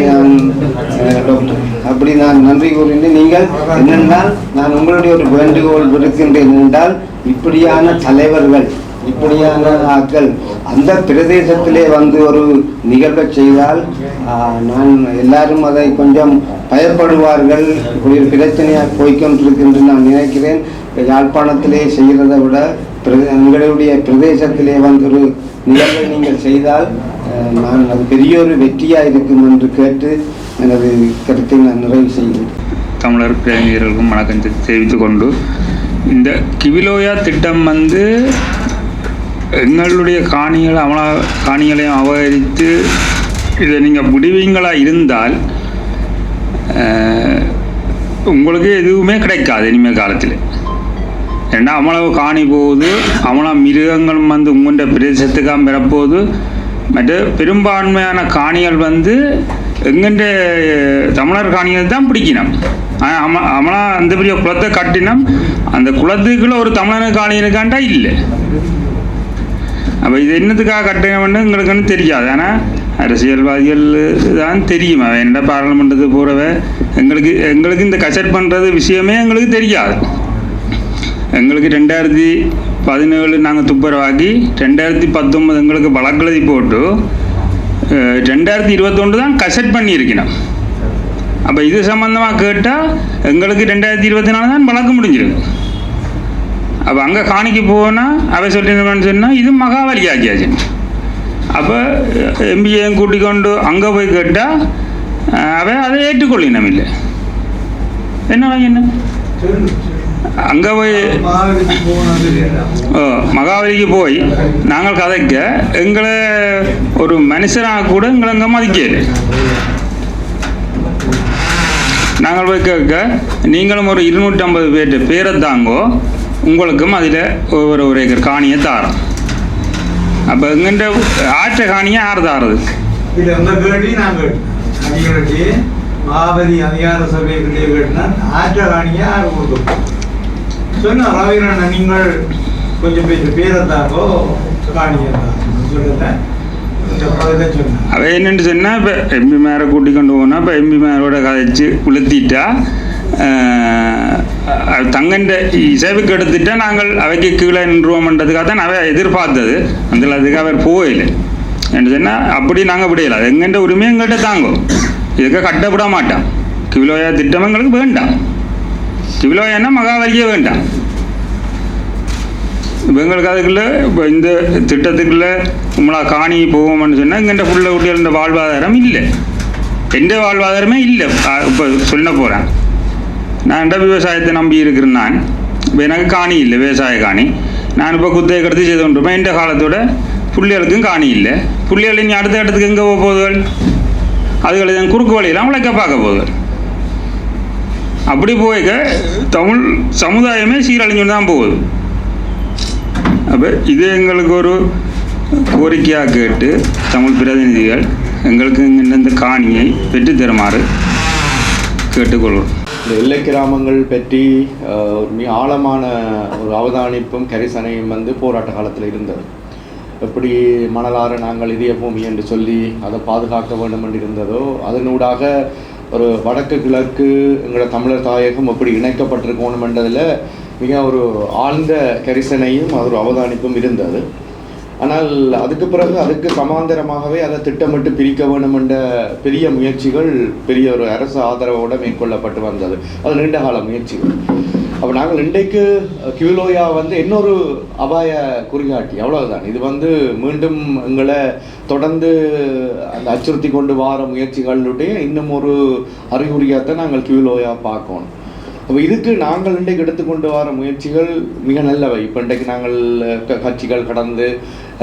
நான் நன்றி கூறினேன். நீங்கள் என்னென்றால் நான் உங்களுடைய ஒரு வேண்டுகோள் விடுக்கின்றேன் என்றால் இப்படியான தலைவர்கள் இப்படியான ஆட்கள் அந்த பிரதேசத்திலே வந்து ஒரு நிகழ்வை செய்தால் நான் எல்லாரும் அதை கொஞ்சம் பயப்படுவார்கள். இப்படி ஒரு பிரச்சனையாக போய்கொண்டிருக்கின்ற நான் நினைக்கிறேன். யாழ்ப்பாணத்திலே செய்கிறதை விட எங்களுடைய பிரதேசத்திலே வந்து ஒரு நிகழ்வை நீங்கள் செய்தால் நான் அது பெரிய ஒரு வெற்றியாக இருக்கும் என்று கேட்டு எனது கருத்தை நான் நிறைவு செய்கிறேன். தமிழர் இளைஞர்களுக்கும் வணக்கம் தெரிவித்து கொண்டு இந்த கிவிலோயா திட்டம் வந்து எங்களுடைய காணிகளையும் அபகரித்து இதை நீங்கள் விடுவீங்களாக இருந்தால் உங்களுக்கு எதுவுமே கிடைக்காது இனிமேல் காலத்தில். ஏன்னா அவ்வளவு காணி போகுது, அவ்வளோ மிருகங்களும் வந்து உங்கள்கிட்ட பிரதேசத்துக்காக பெறப்போகுது. மற்ற பெரும்பான்மையான காணிகள் வந்து எங்கெண்ட தமிழர் காணிகள் தான் பிடிக்கணும். அமலா அந்த பெரிய குளத்தை கட்டினோம், அந்த குளத்துக்குள்ள ஒரு தமிழர் காணி இருக்காண்டா இல்லை. அப்போ இது என்னத்துக்காக கட்டினோம்னு எங்களுக்குன்னு தெரியாது. ஆனால் அரசியல்வாதிகள் தான் தெரியும். அவன் என்ன பாராளுமன்றத்துக்கு போகிறவ எங்களுக்கு இந்த கசட் பண்ணுறது விஷயமே எங்களுக்கு தெரியாது. எங்களுக்கு 2017 நாங்கள் துப்புரவாக்கி 2019 எங்களுக்கு வழக்கெழுதி போட்டு 2021 தான் கசட் பண்ணியிருக்கணும். அப்போ இது சம்மந்தமாக கேட்டால் எங்களுக்கு 2024 தான் வழக்கு முடிஞ்சிருக்கு. அப்போ அங்கே காணிக்கு போனால் அவை சொல்லியிருந்தோம்னு சொன்னால் இது மகாவலி ஆக்கியாச்சு. அப்போ எம்பிஏயும் கூட்டிக் கொண்டு அங்கே போய் கேட்டால் அவை அதை ஏற்றுக்கொள்ளினோம் இல்லை. என்ன வாங்கின அங்கே போய் மகாவலிக்கு போய் நாங்கள் கதைக்க எங்களை ஒரு மனுஷனாக கூட எங்களை அங்கே மதிக்கல. நாங்கள் போய் கேட்க நீங்களும் ஒரு 250 பேர்கிட்ட பேரை தாங்கோ, உங்களுக்கும் அதில் ஒரு ஏக்கர் காணியை தாரோம். அப்போ எங்கள்கிட்ட ஆற்ற காணியை யார் தாரது? இது உங்கள் கேள்வி நாங்கள் அதிகாரி மகாபலி அதிகார சபையிலே கேட்டினா ஆற்ற காணியை யார் கொடுக்கும் சொன்ன ரவிரண்ணன் நீங்கள் கொஞ்சம் பேரை தாங்கோ காணியை தாங்க சொல்லலை. அவ என்னென்னு சொன்னால், இப்போ எம்பி மேரை கூட்டி கொண்டு போனால், இப்போ எம்பி மேரோட கதைச்சு உளுத்திட்டா தங்கண்ட இசைவுக்கு எடுத்துட்டா நாங்கள் அவைக்கு கீழே நின்றுவோம்ன்றதுக்காக தான் அவை எதிர்பார்த்தது. அதில் அதுக்கு அவர் போகலை என்று சொன்னால் அப்படி நாங்கள் விடையலை. அது எங்கள்கிட்ட உரிமை எங்கள்கிட்ட தாங்கும், இதுக்கு கட்டப்பட மாட்டோம். கிவிலோயா திட்டம் எங்களுக்கு வேண்டாம். கிவிலோயானா மகாவலியே வேண்டாம். இப்போ எங்களுக்கு அதுக்குள்ளே இப்போ இந்த திட்டத்துக்குள்ளே நம்மளா காணி போவோம்னு சொன்னால் எங்கள்கிட்ட புள்ள குட்டிகள வாழ்வாதாரம் இல்லை, எந்த வாழ்வாதாரமே இல்லை. இப்போ சொல்ல போகிறேன், நான் விவசாயத்தை நம்பி இருக்கிறேன். நான் இப்போ எனக்கு காணி இல்லை, விவசாய காணி. நான் இப்போ குத்தகை கடத்தி செய்து கொண்டிருப்பேன். இந்த காலத்தோட புள்ளிகளுக்கும் காணி இல்லை. புள்ளிகள் இனி அடுத்த இடத்துக்கு எங்கே போக போகுதுகள்? அதுகளை தான் குறுக்கு வழியெல்லாம் உழைக்க பார்க்க போகுது. அப்படி போய்க்க தமிழ் சமுதாயமே சீரழிஞ்சு தான் போகுது. அப்போ இது எங்களுக்கு ஒரு கோரிக்கையாக கேட்டு தமிழ் பிரதிநிதிகள் எங்களுக்கு இந்த காணியை பெற்று தருமாறு கேட்டுக்கொள்வோம். இந்த எல்லை கிராமங்கள் பற்றி ஒரு மிக ஆழமான ஒரு அவதானிப்பும் கரிசனையும் போராட்ட காலத்தில் இருந்தது. எப்படி மணலாறு நாங்கள் இதய பூமி என்று சொல்லி அதை பாதுகாக்க வேண்டும் என்று இருந்ததோ, அதனூடாக ஒரு வடக்கு கிழக்கு எங்களோட தமிழர் தாயகம் எப்படி இணைக்கப்பட்டிருக்கணும் என்றதில் மிக ஒரு ஆழ்ந்த கரிசனையும் ஒரு அவதானிப்பும் இருந்தது. ஆனால் அதுக்கு பிறகு அதுக்கு சமாந்தரமாகவே அதை திட்டமிட்டு பிரிக்க வேண்டும் என்ற பெரிய முயற்சிகள் பெரிய ஒரு அரசு ஆதரவோடு மேற்கொள்ளப்பட்டு வந்தது. அது நீண்ட கால முயற்சிகள். அப்போ நாங்கள் இன்றைக்கு கிவிலோயா இன்னொரு அபாய குறிகாட்டி, அவ்வளவுதான். இது மீண்டும் எங்களை தொடர்ந்து அந்த அச்சுறுத்தி கொண்டு வர முயற்சிகளுடைய இன்னும் ஒரு அறிகுறியாகத்தான் நாங்கள் கிவிலோயா பார்க்கணும். அப்போ இதுக்கு நாங்கள் இன்றைக்கு எடுத்துக்கொண்டு வர முயற்சிகள் மிக நல்லவை. இப்போ இன்றைக்கு நாங்கள் கட்சிகள் கடந்து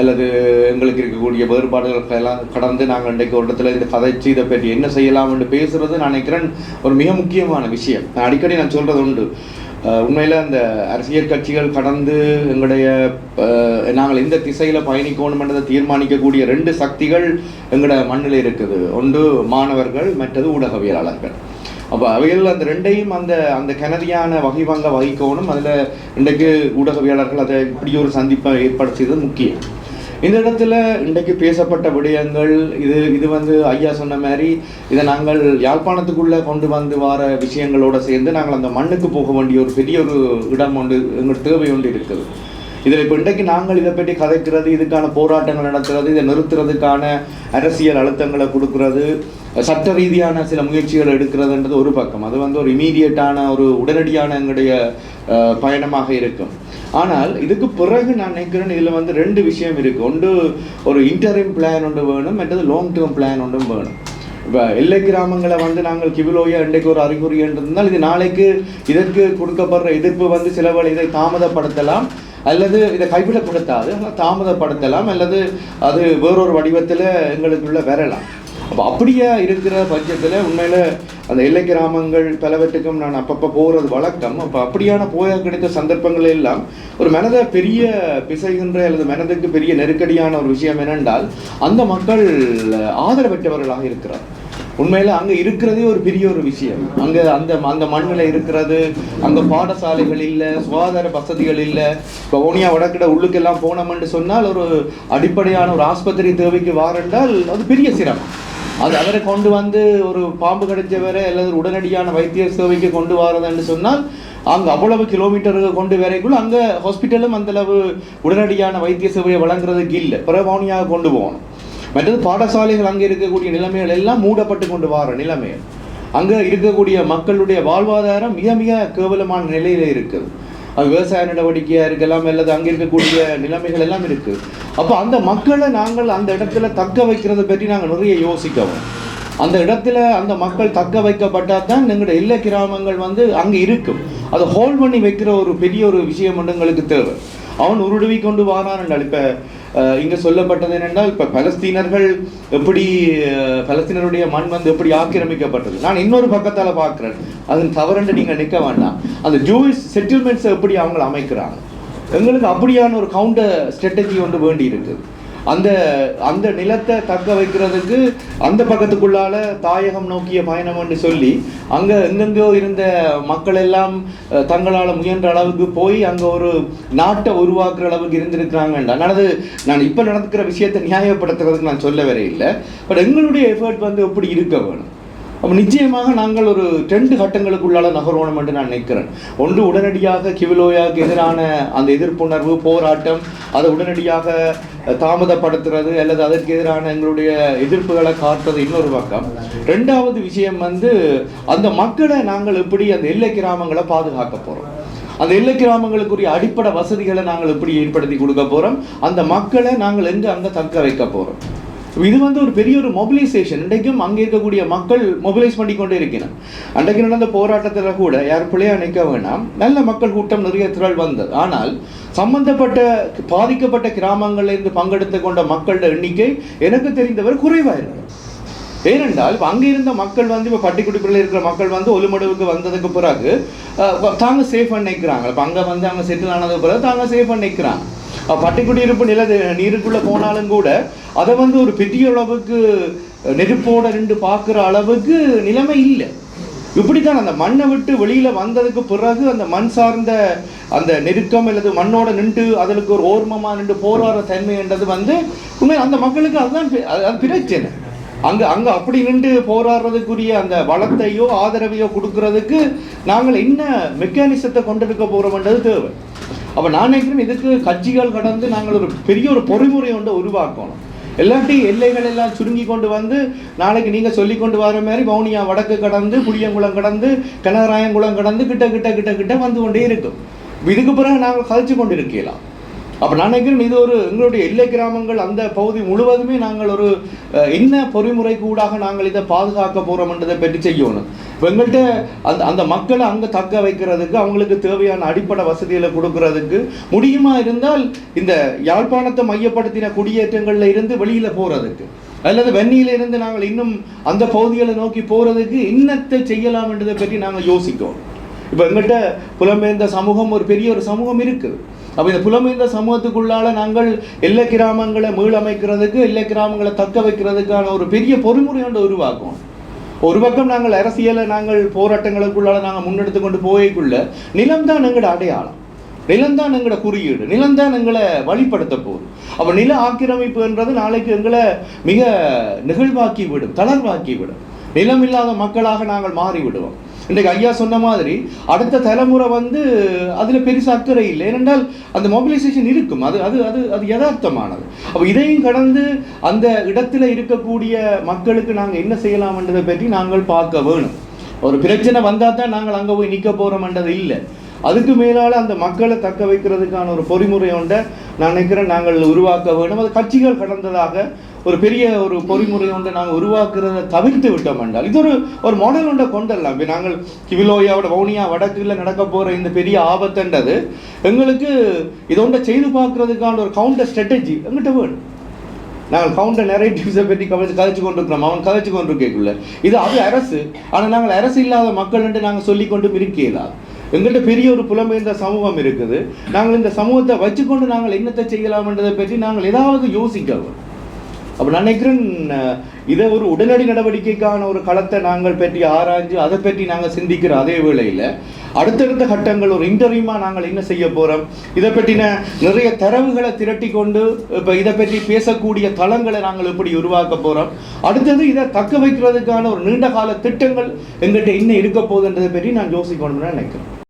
அல்லது எங்களுக்கு இருக்கக்கூடிய வேறுபாடுகள் எல்லாம் கடந்து நாங்கள் இன்றைக்கு ஒரு இடத்துல இதை கதைச்சு இதை பற்றி என்ன செய்யலாம் என்று பேசுகிறது நான் நினைக்கிறேன் ஒரு மிக முக்கியமான விஷயம். நான் அடிக்கடி சொல்கிறது உண்டு, உண்மையில் அந்த அரசியல் கட்சிகள் கடந்து எங்களுடைய நாங்கள் எந்த திசையில் பயணிக்கணும்ன்றதை தீர்மானிக்கக்கூடிய 2 சக்திகள் எங்களோட மண்ணில் இருக்குது. ஒன்று மாணவர்கள், மற்றது ஊடகவியலாளர்கள். அப்போ அவைகள் அந்த 2ஐயும் அந்த கனதியான வகைவாங்க வகிக்கணும். அதில் இன்றைக்கு ஊடகவியலாளர்கள் அதை இப்படி ஒரு சந்திப்பை ஏற்பாடு செய்தது முக்கியம். இந்த இடத்துல இன்றைக்கு பேசப்பட்ட விடயங்கள் இது ஐயா சொன்ன மாதிரி இதை நாங்கள் யாழ்ப்பாணத்துக்குள்ளே கொண்டு வர விஷயங்களோடு சேர்ந்து நாங்கள் அந்த மண்ணுக்கு போக வேண்டிய ஒரு பெரிய ஒரு இடம் ஒன்று எங்களுக்கு தேவை ஒன்று இருக்குது. இதில் இப்போ இன்றைக்கு நாங்கள் இதை பற்றி கதைக்கிறது, இதுக்கான போராட்டங்கள் நடத்துறது, இதை நிறுத்துறதுக்கான அரசியல் அழுத்தங்களை கொடுக்கறது, சட்ட ரீதியான சில முயற்சிகள் எடுக்கிறதுன்றது ஒரு பக்கம். அது ஒரு இமீடியட்டான ஒரு உடனடியான எங்களுடைய பயணமாக இருக்கும். ஆனால் இதுக்கு பிறகு நான் நினைக்கிறேன் இதில் 2 விஷயம் இருக்குது. ஒன்று ஒரு இன்டரிம் பிளான் ஒன்று வேணும், மற்றது லாங் டேர்ம் பிளான் ஒன்றும் வேணும். இப்போ எல்லை கிராமங்களை நாங்கள் கிவிலோயா இன்றைக்கு ஒரு அறிகுறி என்றிருந்தால் இது நாளைக்கு இதற்கு கொடுக்கப்படுற எதிர்ப்பு சிலவள் இதை தாமதப்படுத்தலாம் அல்லது இதை கைவிடப்படுத்தாது, ஆனால் தாமதப்படுத்தலாம் அல்லது அது வேறொரு வடிவத்தில் எங்களுக்குள்ள வரலாம். அப்போ அப்படியே இருக்கிற பட்சத்தில் உண்மையில் அந்த எல்லை கிராமங்கள் பலவற்றுக்கும் நான் அப்பப்போ போகிறது வழக்கம். அப்போ அப்படியான போய கிடைத்த சந்தர்ப்பங்கள் எல்லாம் ஒரு மனதை பெரிய பிசைகின்ற அல்லது மனதுக்கு பெரிய நெருக்கடியான ஒரு விஷயம் என்னென்றால் அந்த மக்கள் ஆதரவற்றவர்களாக இருக்கிறார். உண்மையில் அங்கே இருக்கிறதே ஒரு பெரிய ஒரு விஷயம். அங்கே அந்த மண்ணில் இருக்கிறது, அங்கே பாடசாலைகள் இல்லை, சுகாதார வசதிகள் இல்லை. இப்போ ஓனியா வடக்கிட உள்ளுக்கெல்லாம் போனோம்னு சொன்னால் ஒரு அடிப்படையான ஒரு ஆஸ்பத்திரி தேவைக்கு வாரென்றால் அது பெரிய சிரமம். அது அவரை கொண்டு ஒரு பாம்பு கிடைச்சவரை அல்லது உடனடியான வைத்திய சேவைக்கு கொண்டு வரதுன்னு சொன்னால் அங்கே அவ்வளவு கிலோமீட்டருக்கு கொண்டு வரைக்குள்ள அங்கே ஹாஸ்பிட்டலும் அந்தளவு உடனடியான வைத்திய சேவையை வழங்குறதுக்கு இல்லை. பிறவானியாக கொண்டு போகணும். மற்றது பாடசாலைகள் அங்கே இருக்கக்கூடிய நிலைமைகள் எல்லாம் மூடப்பட்டு கொண்டு வர நிலைமைகள். அங்கே இருக்கக்கூடிய மக்களுடைய வாழ்வாதாரம் மிக மிக கேவலமான நிலையில் இருக்குது. அது விவசாய நடவடிக்கையாக இருக்கலாம் அல்லது அங்கே இருக்கக்கூடிய நிலைமைகள் எல்லாம் இருக்குது. அப்போ அந்த மக்களை நாங்கள் அந்த இடத்துல தக்க வைக்கிறத பற்றி நாங்கள் நிறைய யோசிக்கவும். அந்த இடத்துல அந்த மக்கள் தக்க வைக்கப்பட்டால் தான் எங்களுடைய எல்லை கிராமங்கள் அங்கே இருக்கும். அதை ஹோல்ட் பண்ணி வைக்கிற ஒரு பெரிய ஒரு விஷயம் எங்களுக்கு தேவை. அவன் உருடுவி கொண்டு வாரான் என்றால் இப்போ இங்கே சொல்லப்பட்டது என்னென்றால் இப்போ பலஸ்தீனர்கள் எப்படி பலஸ்தீனருடைய மண் வந்து எப்படி ஆக்கிரமிக்கப்பட்டது. நான் இன்னொரு பக்கத்தால் பார்க்குறேன், அதன் தவறுண்டு நீங்கள் நிற்க வேண்டாம். அந்த ஜூயிஷ் செட்டில்மெண்ட்ஸை எப்படி அவங்க அமைக்கிறாங்க, எங்களுக்கு அப்படியான ஒரு கவுண்டர் ஸ்ட்ராட்டஜி ஒன்று வேண்டி இருக்குது. அந்த அந்த நிலத்தை தக்க வைக்கிறதுக்கு அந்த பக்கத்துக்குள்ளால தாயகம் நோக்கிய பயணம் என்று சொல்லி அங்கே எங்கெங்கோ இருந்த மக்கள் எல்லாம் தங்களால் முயன்ற அளவுக்கு போய் அங்கே ஒரு நாட்டை உருவாக்குற அளவுக்கு இருந்திருக்கிறாங்கண்டா. நான் இப்போ நடந்துக்கிற விஷயத்தை நியாயப்படுத்துறதுக்கு நான் சொல்ல வர இல்லை. பட் எங்களுடைய எஃபர்ட் வந்து எப்படி இருக்க வேணும். அப்போ நிச்சயமாக நாங்கள் ஒரு 2 கட்டங்களுக்குள்ளால நகர்வோம் என்று நான் நினைக்கிறேன். ஒன்று, உடனடியாக கிவிலோயாவுக்கு எதிரான அந்த எதிர்ப்புணர்வு போராட்டம், அதை உடனடியாக தாமதப்படுத்துறது அல்லது அதற்கு எதிரான எங்களுடைய எதிர்ப்புகளை காட்டுறது இன்னொரு பக்கம். 2வது விஷயம் வந்து அந்த மக்களை நாங்கள் எப்படி அந்த எல்லை கிராமங்களை பாதுகாக்க போகிறோம், அந்த எல்லை கிராமங்களுக்குரிய அடிப்படை வசதிகளை நாங்கள் எப்படி ஏற்படுத்தி கொடுக்க போகிறோம், அந்த மக்களை நாங்கள் அங்கே தக்க வைக்க போகிறோம். இது வந்து ஒரு பெரிய ஒரு மொபிலைசேஷன். இன்றைக்கும் அங்கே இருக்கக்கூடிய மக்கள் மொபிலைஸ் பண்ணி கொண்டே இருக்கிறார். அன்றைக்கு நடந்த போராட்டத்தில் கூட யார் பிள்ளையா நிற்க வேணாம், நல்ல மக்கள் கூட்டம் நிறைய திரள் வந்தது. ஆனால் சம்பந்தப்பட்ட பாதிக்கப்பட்ட கிராமங்களிலிருந்து பங்கெடுத்து கொண்ட மக்களோட எண்ணிக்கை எனக்கு தெரிந்தவர் குறைவாக இருக்கு. ஏனென்றால் இப்போ அங்கே இருந்த மக்கள் வந்து இப்போ பட்டிக்குடிப்பில் இருக்கிற மக்கள் வந்து ஒலுமடுவுக்கு வந்ததுக்கு பிறகு தாங்க சேஃப் நினைக்கிறாங்க. இப்போ அங்கே வந்து அவங்க செட்டில் ஆனதுக்கு பிறகு தாங்க சேஃப் நினைக்கிறாங்க. பட்டிக்குடியிருப்பு நீருக்குள்ளே போனாலும் கூட அதை வந்து ஒரு பெரிய அளவுக்கு நெருப்போட நின்று பார்க்குற அளவுக்கு நிலைமை இல்லை. இப்படித்தான் அந்த மண்ணை விட்டு வெளியில் வந்ததுக்கு பிறகு அந்த மண் சார்ந்த அந்த நெருக்கம் அல்லது மண்ணோட நின்று அதற்கு ஒரு ஓர்மமாக நின்று போராடுற தன்மை என்றது வந்து உண்மை அந்த மக்களுக்கு அதுதான் அது பிரச்சனை. அங்கே அப்படி நின்று போராடுறதுக்குரிய அந்த வளத்தையோ ஆதரவையோ கொடுக்கறதுக்கு நாங்கள் என்ன மெக்கானிசத்தை கொண்டிருக்க போகிறோம்ன்றது தேவை. அப்போ நான் நினைக்கிறேன் இதுக்கு கட்சிகள் கடந்து நாங்கள் ஒரு பெரிய ஒரு பொறிமுறை ஒன்றை உருவாக்கணும். எல்லாட்டி எல்லைகள் எல்லாம் சுருங்கி கொண்டு வந்து நாளைக்கு நீங்கள் சொல்லி கொண்டு வர மாதிரி வவுனியா வடக்கு கடந்து புளியங்குளம் கடந்து கனகராயங்குளம் கடந்து கிட்ட வந்து கொண்டே இருக்கும். இதுக்கு பிறகு நாங்கள் கழிச்சு கொண்டு இருக்கலாம். அப்போ நான் நினைக்கிறேன் இது ஒரு எங்களுடைய எல்லை கிராமங்கள் அந்த பகுதி முழுவதுமே நாங்கள் ஒரு என்ன பொறிமுறை கூடாக நாங்கள் இதை பாதுகாக்க போகிறோம்ன்றதை பற்றி செய்யணும். இப்போ எங்கள்கிட்ட அந்த மக்களை அங்கே தக்க வைக்கிறதுக்கு அவங்களுக்கு தேவையான அடிப்படை வசதிகளை கொடுக்கறதுக்கு முடியுமா இருந்தால் இந்த யாழ்ப்பாணத்தை மையப்படுத்தின குடியேற்றங்களில் இருந்து வெளியில் போகிறதுக்கு அல்லது வெண்ணியிலிருந்து நாங்கள் இன்னும் அந்த பகுதிகளை நோக்கி போகிறதுக்கு இன்னத்தை செய்யலாம் என்றதை பற்றி நாங்கள் யோசிக்கணும். இப்போ எங்கள்கிட்ட புலம்பெயர்ந்த சமூகம் ஒரு பெரிய ஒரு சமூகம் இருக்குது. அப்போ இந்த புலம்பெயர்ந்த சமூகத்துக்குள்ளால நாங்கள் எல்லை கிராமங்களை மீளமைக்கிறதுக்கு எல்லை கிராமங்களை தக்க வைக்கிறதுக்கான ஒரு பெரிய பொறிமுறை ஒன்று உருவாக்கும். ஒரு பக்கம் நாங்கள் அரசியலை நாங்கள் போராட்டங்களுக்குள்ளால நாங்கள் முன்னெடுத்து கொண்டு போய்க்குள்ள நிலம்தான் எங்களோட அடையாளம், நிலம்தான் எங்களோட குறியீடு, நிலம்தான் எங்களை வழிபடுத்த போகுது. அப்போ நில ஆக்கிரமிப்புன்றது நாளைக்கு எங்களை மிக நெகிழ்வாக்கி விடும், தளர்வாக்கி விடும். நிலம் இல்லாத மக்களாக நாங்கள் மாறிவிடுவோம். இன்றைக்கு ஐயா சொன்ன மாதிரி அடுத்த தலைமுறை வந்து அதில் பெருசாக அக்கறை இல்லை. ஏனென்றால் அந்த மொபிலைசேஷன் இருக்கும், அது அது அது அது யதார்த்தமானது. அப்போ இதையும் கடந்து அந்த இடத்துல இருக்கக்கூடிய மக்களுக்கு நாங்கள் என்ன செய்யலாம்ன்றதை பற்றி நாங்கள் பார்க்க வேணும். ஒரு பிரச்சனை வந்தால் தான் நாங்கள் அங்கே போய் நிற்க போகிறோம்ன்றது இல்லை. அதுக்கு மேலால் அந்த மக்களை தக்க வைக்கிறதுக்கான ஒரு பொறிமுறை ஒன்றை நான் நினைக்கிறேன் நாங்கள் உருவாக்க வேணும். அது கட்சிகள் கடந்ததாக ஒரு பெரிய ஒரு பொறிமுறை ஒன்றை நாங்கள் உருவாக்குறதை தவிர்த்து விட்டோம் என்றால் இது ஒரு மாடல் ஒன்றை கொண்டுடலாம். இப்போ நாங்கள் கிவிலோயாவோட வவுனியா வடக்குல நடக்க போகிற இந்த பெரிய ஆபத்துன்றது எங்களுக்கு இதொன்றை செய்து பார்க்கறதுக்கான ஒரு கவுண்டர் ஸ்ட்ராட்டஜி எங்கிட்ட வேணும். நாங்கள் கவுண்டர் நெரேட்டிவ்ஸை பற்றி கதைச்சு கொண்டிருக்கிறோம், அவன் கதைச்சு கொண்டிருக்கக்குள்ள அது அரசு. ஆனால் நாங்கள் அரசு இல்லாத மக்கள் என்று நாங்கள் சொல்லி கொண்டு இருக்கலாம். எங்கள்கிட்ட பெரிய ஒரு புலம்பெயர்ந்த சமூகம் இருக்குது. நாங்கள் இந்த சமூகத்தை வச்சுக்கொண்டு நாங்கள் என்னத்தை செய்யலாம்ன்றதை பற்றி நாங்கள் ஏதாவது யோசிக்கவும். அப்போ நான் நினைக்கிறேன் இதை ஒரு உடனடி நடவடிக்கைக்கான ஒரு களத்தை நாங்கள் பற்றி ஆராய்ஞ்சு அதை பற்றி நாங்கள் சிந்திக்கிற அதே வேளையில் அடுத்தடுத்த கட்டங்கள் ஒரு இன்டர்வியூமாக நாங்கள் என்ன செய்ய போகிறோம், இதை பற்றின நிறைய தரவுகளை திரட்டி கொண்டு இப்போ இதை பற்றி பேசக்கூடிய தளங்களை நாங்கள் எப்படி உருவாக்க போகிறோம், அடுத்தது இதை தக்க வைக்கிறதுக்கான ஒரு நீண்ட கால திட்டங்கள் எங்கள்கிட்ட என்ன இருக்க போகுதுன்றதை பற்றி நான் யோசிக்கணும்னு நினைக்கிறேன்.